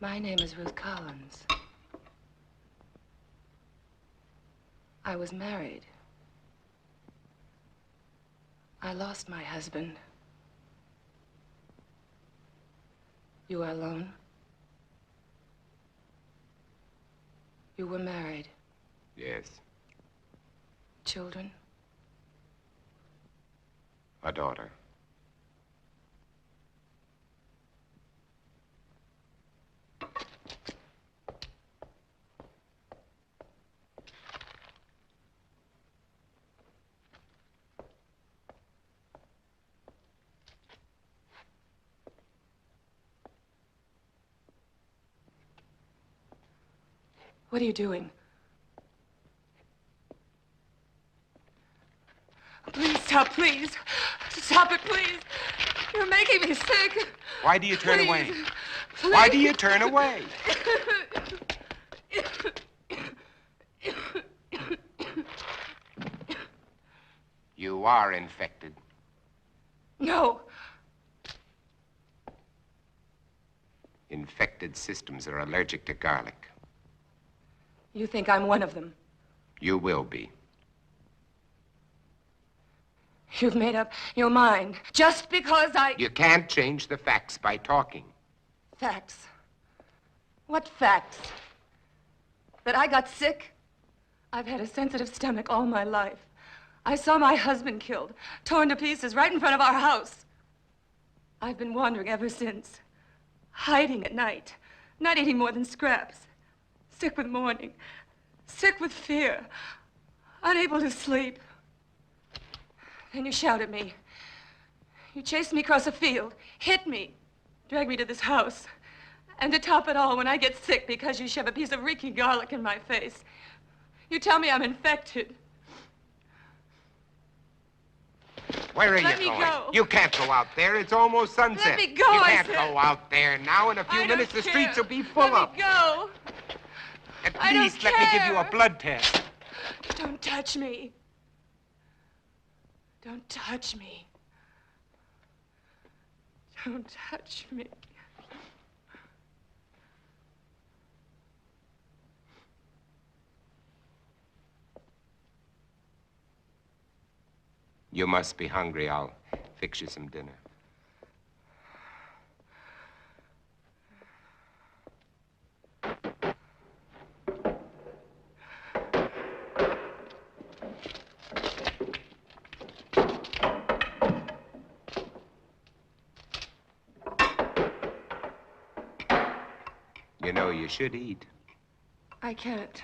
My name is Ruth Collins. I was married. I lost my husband. You are alone? You were married. Yes. Children? A daughter. What are you doing? Please stop, please. Stop it, please. You're making me sick. Why do you turn Please. away? Please. Why do you turn away? You are infected. No. Infected systems are allergic to garlic. You think I'm one of them? You will be. You've made up your mind just because I... You can't change the facts by talking. Facts? What facts? That I got sick? I've had a sensitive stomach all my life. I saw my husband killed, torn to pieces right in front of our house. I've been wandering ever since, hiding at night, not eating more than scraps, sick with mourning, sick with fear, unable to sleep. Then you shout at me. You chased me across a field, hit me, dragged me to this house. And to top it all, when I get sick because you shove a piece of reeking garlic in my face, you tell me I'm infected. Where are Let you me going? go. You can't go out there. It's almost sunset. Let me go, You I can't said. go out there now. In a few I minutes, don't the streets care. will be full Let up. me go. At I don't least let me give you a care. blood test. Don't touch me. Don't touch me. Don't touch me. You must be hungry. I'll fix you some dinner. You know, you should eat. I can't.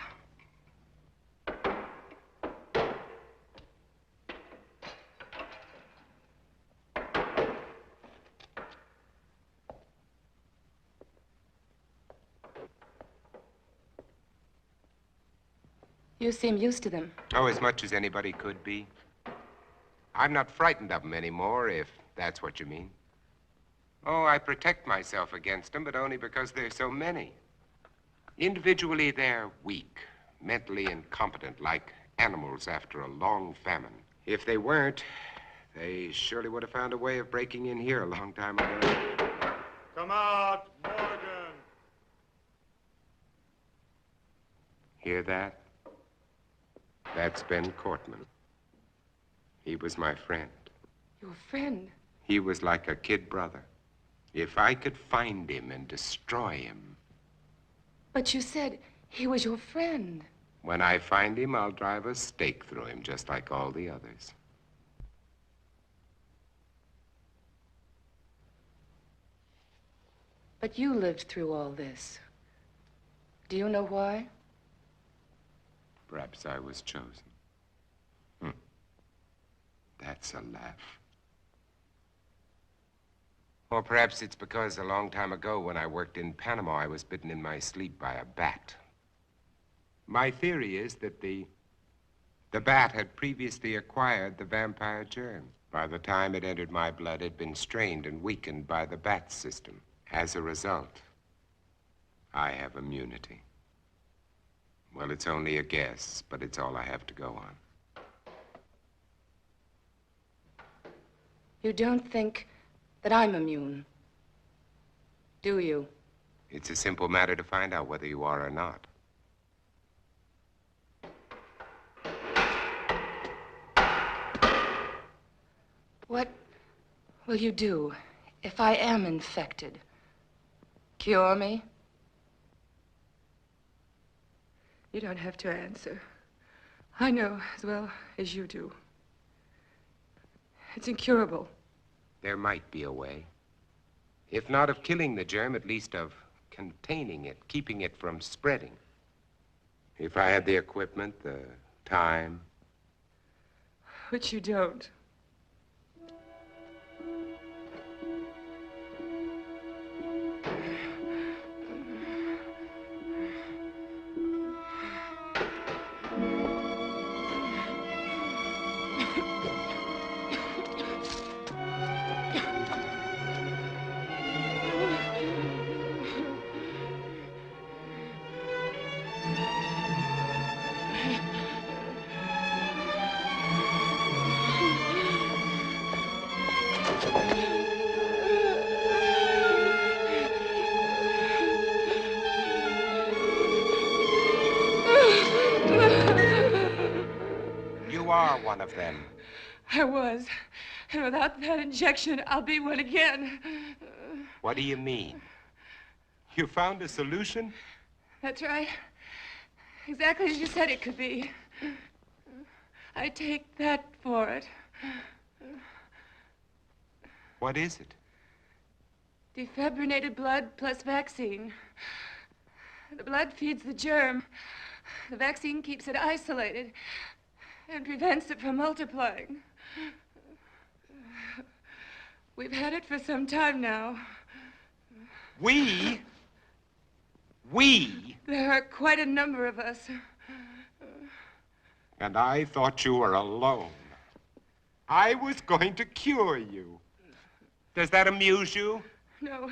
You seem used to them. Oh, as much as anybody could be. I'm not frightened of them anymore, if that's what you mean. Oh, I protect myself against them, but only because there's so many. Individually, they're weak, mentally incompetent, like animals after a long famine. If they weren't, they surely would have found a way of breaking in here a long time ago. Come out, Morgan. Hear that? That's Ben Cortman. He was my friend. Your friend? He was like a kid brother. If I could find him and destroy him. But you said he was your friend. When I find him, I'll drive a stake through him, just like all the others. But you lived through all this. Do you know why? Perhaps I was chosen. That's a laugh. Or perhaps it's because a long time ago when I worked in Panama, I was bitten in my sleep by a bat. My theory is that the bat had previously acquired the vampire germ. By the time it entered my blood, it had been strained and weakened by the bat system. As a result, I have immunity. Well, it's only a guess, but it's all I have to go on. You don't think that I'm immune, do you? It's a simple matter to find out whether you are or not. What will you do if I am infected? Cure me? You don't have to answer. I know as well as you do. It's incurable. There might be a way. If not of killing the germ, at least of containing it, keeping it from spreading. If I had the equipment, the time. Which you don't. You are one of them. I was. And without that injection, I'll be one again. What do you mean? You found a solution? That's right. Exactly as you said it could be. I take that for it. What is it? Defibrinated blood plus vaccine. The blood feeds the germ. The vaccine keeps it isolated and prevents it from multiplying. We've had it for some time now. We? There are quite a number of us. And I thought you were alone. I was going to cure you. Does that amuse you? No.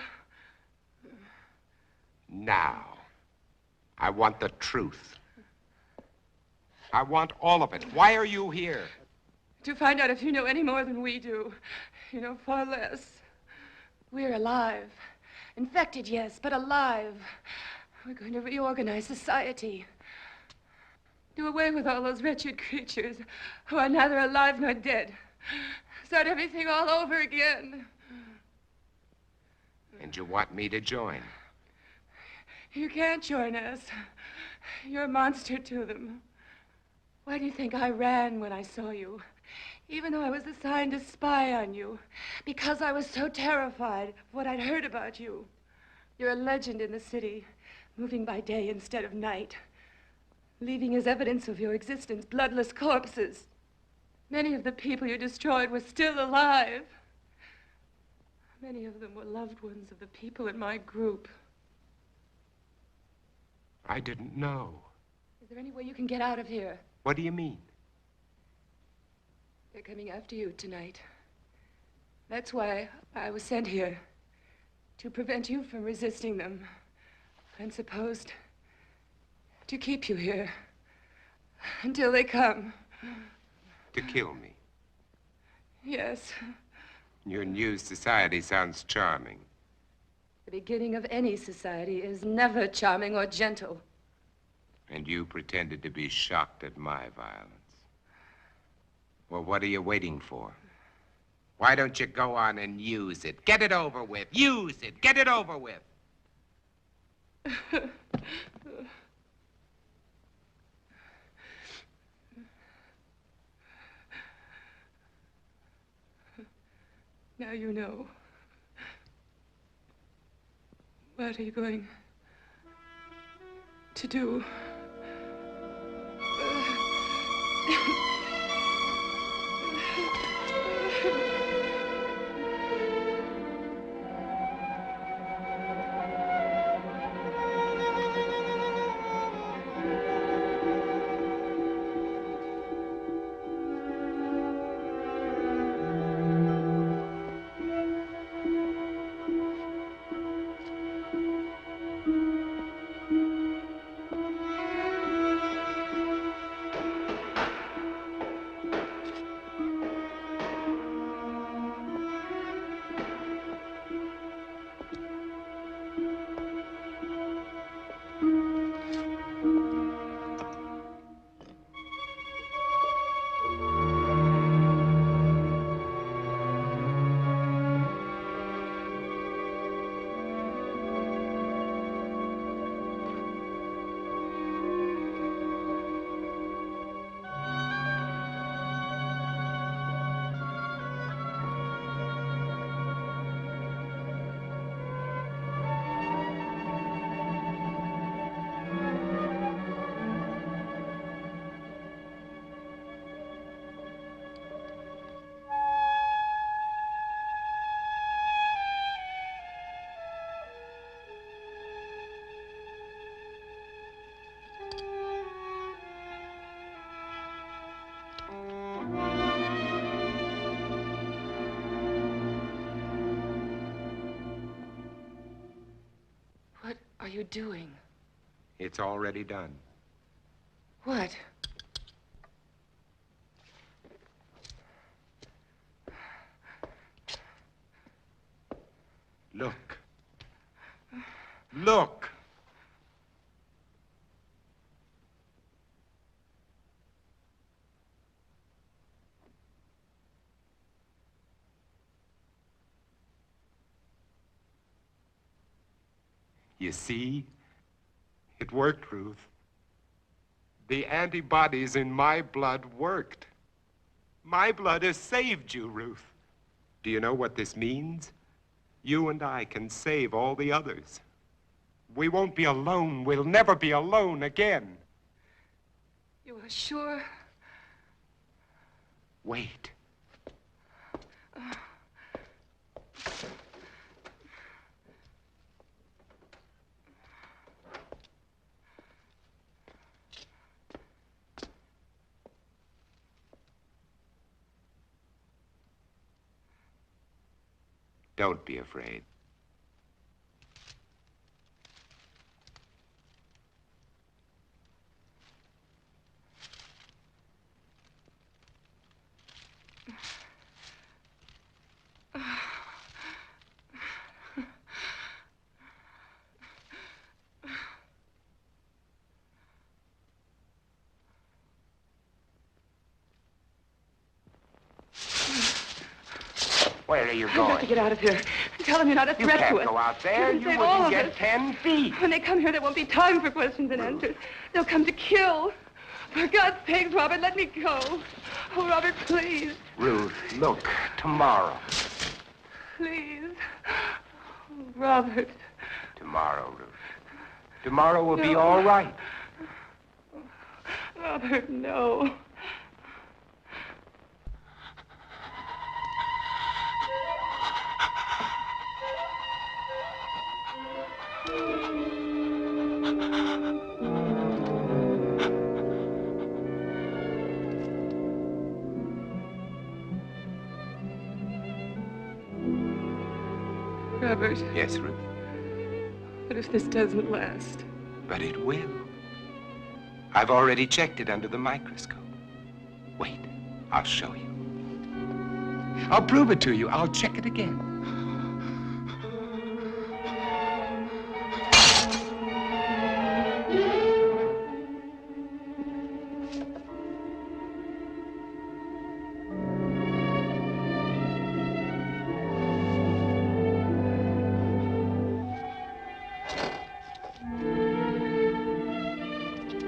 Now, I want the truth. I want all of it. Why are you here? To find out if you know any more than we do. You know far less. We're alive. Infected, yes, but alive. We're going to reorganize society. Do away with all those wretched creatures who are neither alive nor dead. Start everything all over again. And you want me to join? You can't join us. You're a monster to them. Why do you think I ran when I saw you? Even though I was assigned to spy on you. Because I was so terrified of what I'd heard about you. You're a legend in the city, moving by day instead of night. Leaving as evidence of your existence bloodless corpses. Many of the people you destroyed were still alive. Many of them were loved ones of the people in my group. I didn't know. Is there any way you can get out of here? What do you mean? They're coming after you tonight. That's why I was sent here. To prevent you from resisting them. I'm supposed to keep you here until they come. To kill me? Yes. Your new society sounds charming. The beginning of any society is never charming or gentle. And you pretended to be shocked at my violence. Well, what are you waiting for? Why don't you go on and use it? Get it over with. Use it. Get it over with. Now you know. What are you going to do? you doing? It's already done. What? Look. Look. You see? It worked, Ruth. The antibodies in my blood worked. My blood has saved you, Ruth. Do you know what this means? You and I can save all the others. We won't be alone. We'll never be alone again. You are sure? Wait. Don't be afraid. Where are you I've got going? to get out of here. Tell them you're not a threat to us. You can't go out there. You You can save all wouldn't of get us. 10 feet. When they come here, there won't be time for questions and answers. They'll come to kill. For God's sake, Robert, let me go. Oh, Robert, please. Ruth, look, tomorrow. Please. Oh, Robert. Tomorrow, Ruth. Tomorrow will be No. all right. Robert, no. Robert. Yes, Ruth. What if this doesn't last? But it will. I've already checked it under the microscope. Wait, I'll show you. I'll prove it to you. I'll check it again.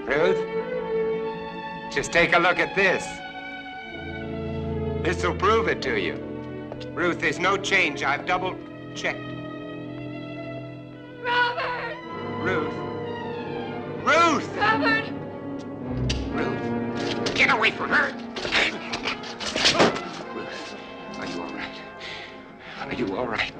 Ruth, just take a look at this. This'll prove it to you. Ruth, there's no change. I've double-checked. Robert! Ruth. Ruth! Robert! Ruth, get away from her! Ruth, are you all right? Are you all right?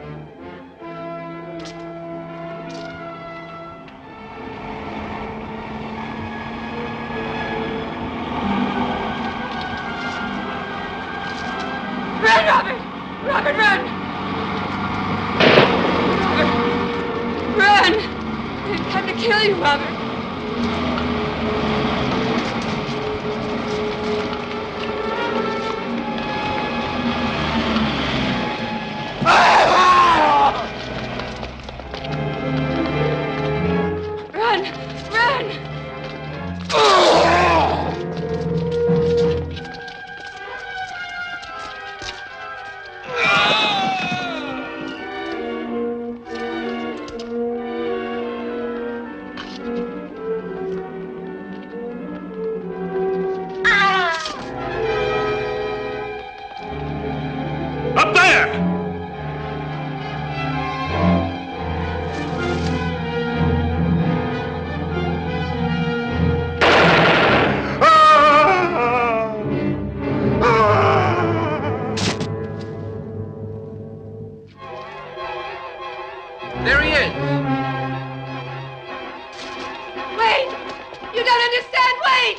Run, Robert! Robert, run! Robert, run! They've come to kill you, Robert. Run! Up there! There he is. Wait! You don't understand! Wait!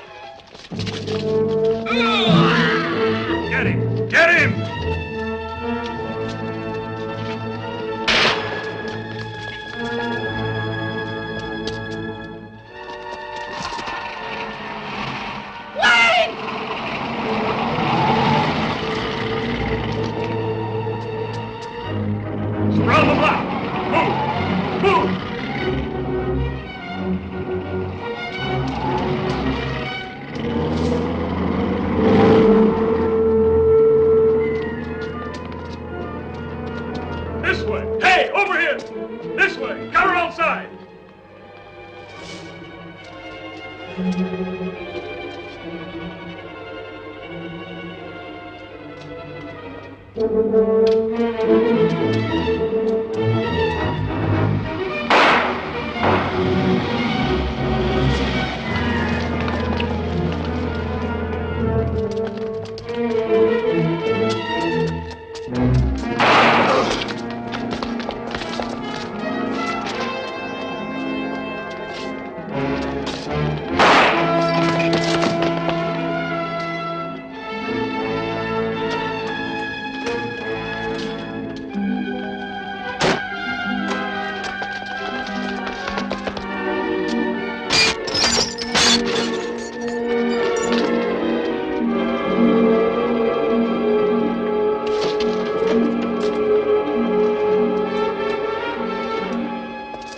Get him! Get him! of the block! Move! Move! This way! Hey, over here! This way! Cover outside!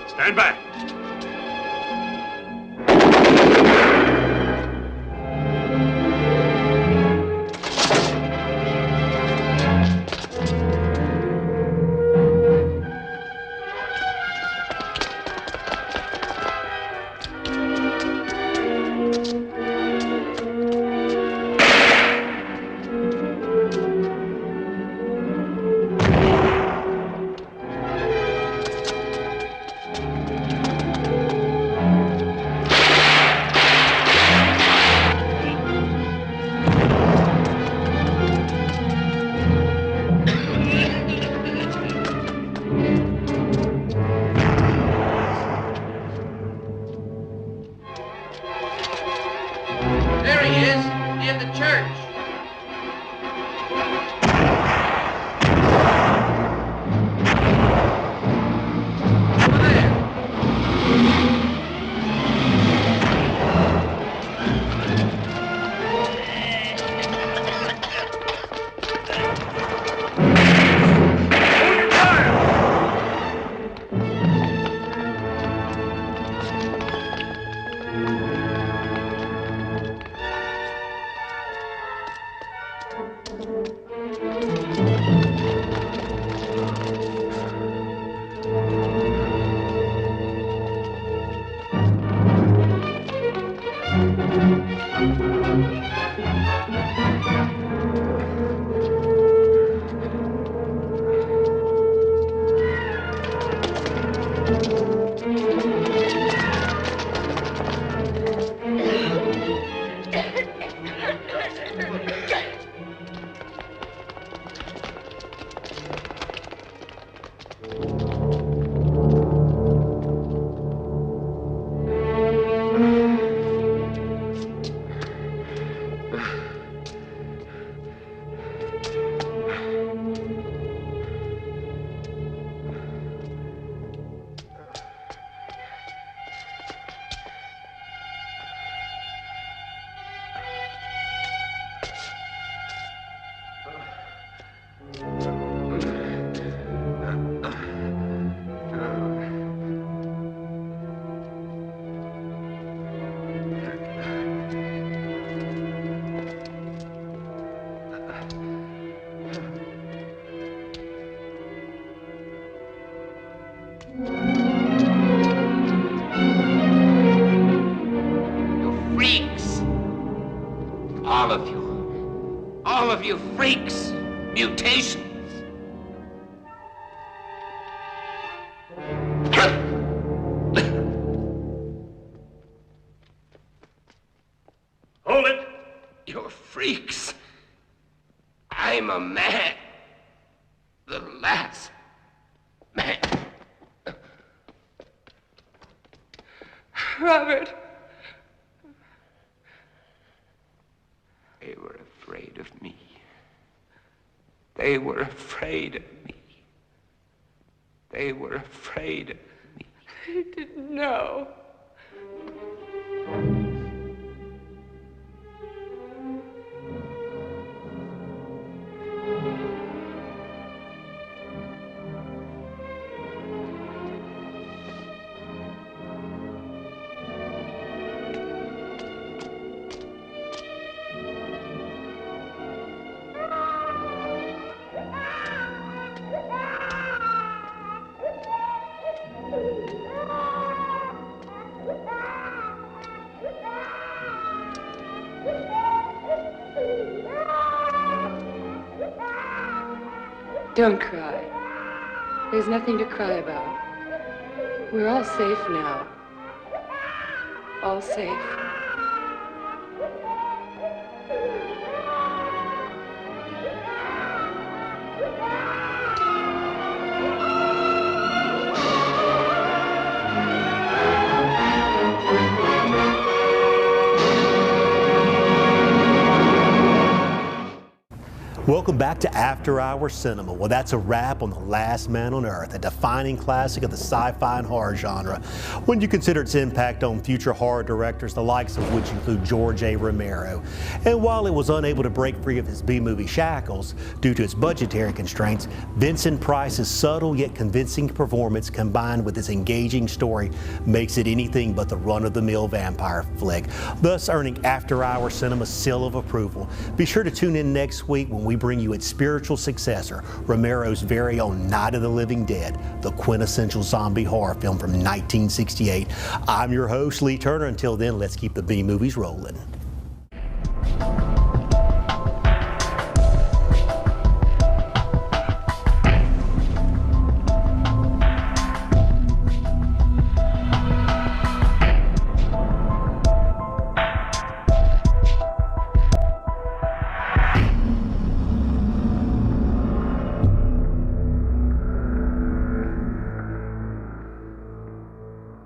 Stand back. There he is, in the church. All of you freaks! Mutations! Hold it! You're freaks! I'm a man. The last man. Robert. They were afraid of me. They were afraid of me. They were afraid of me. I didn't know. Don't cry. There's nothing to cry about. We're all safe now. All safe. Welcome back to After Hours Cinema. Well, that's a wrap on The Last Man on Earth, a defining classic of the sci-fi and horror genre. When you consider its impact on future horror directors, the likes of which include George A. Romero. And while it was unable to break free of his B-movie shackles due to its budgetary constraints, Vincent Price's subtle yet convincing performance combined with its engaging story makes it anything but the run-of-the-mill vampire flick, thus earning After Hours Cinema's seal of approval. Be sure to tune in next week when we bring you its spiritual successor, Romero's very own Night of the Living Dead, the quintessential zombie horror film from 1968. I'm your host, Lee Turner. Until then, let's keep the B-movies rolling.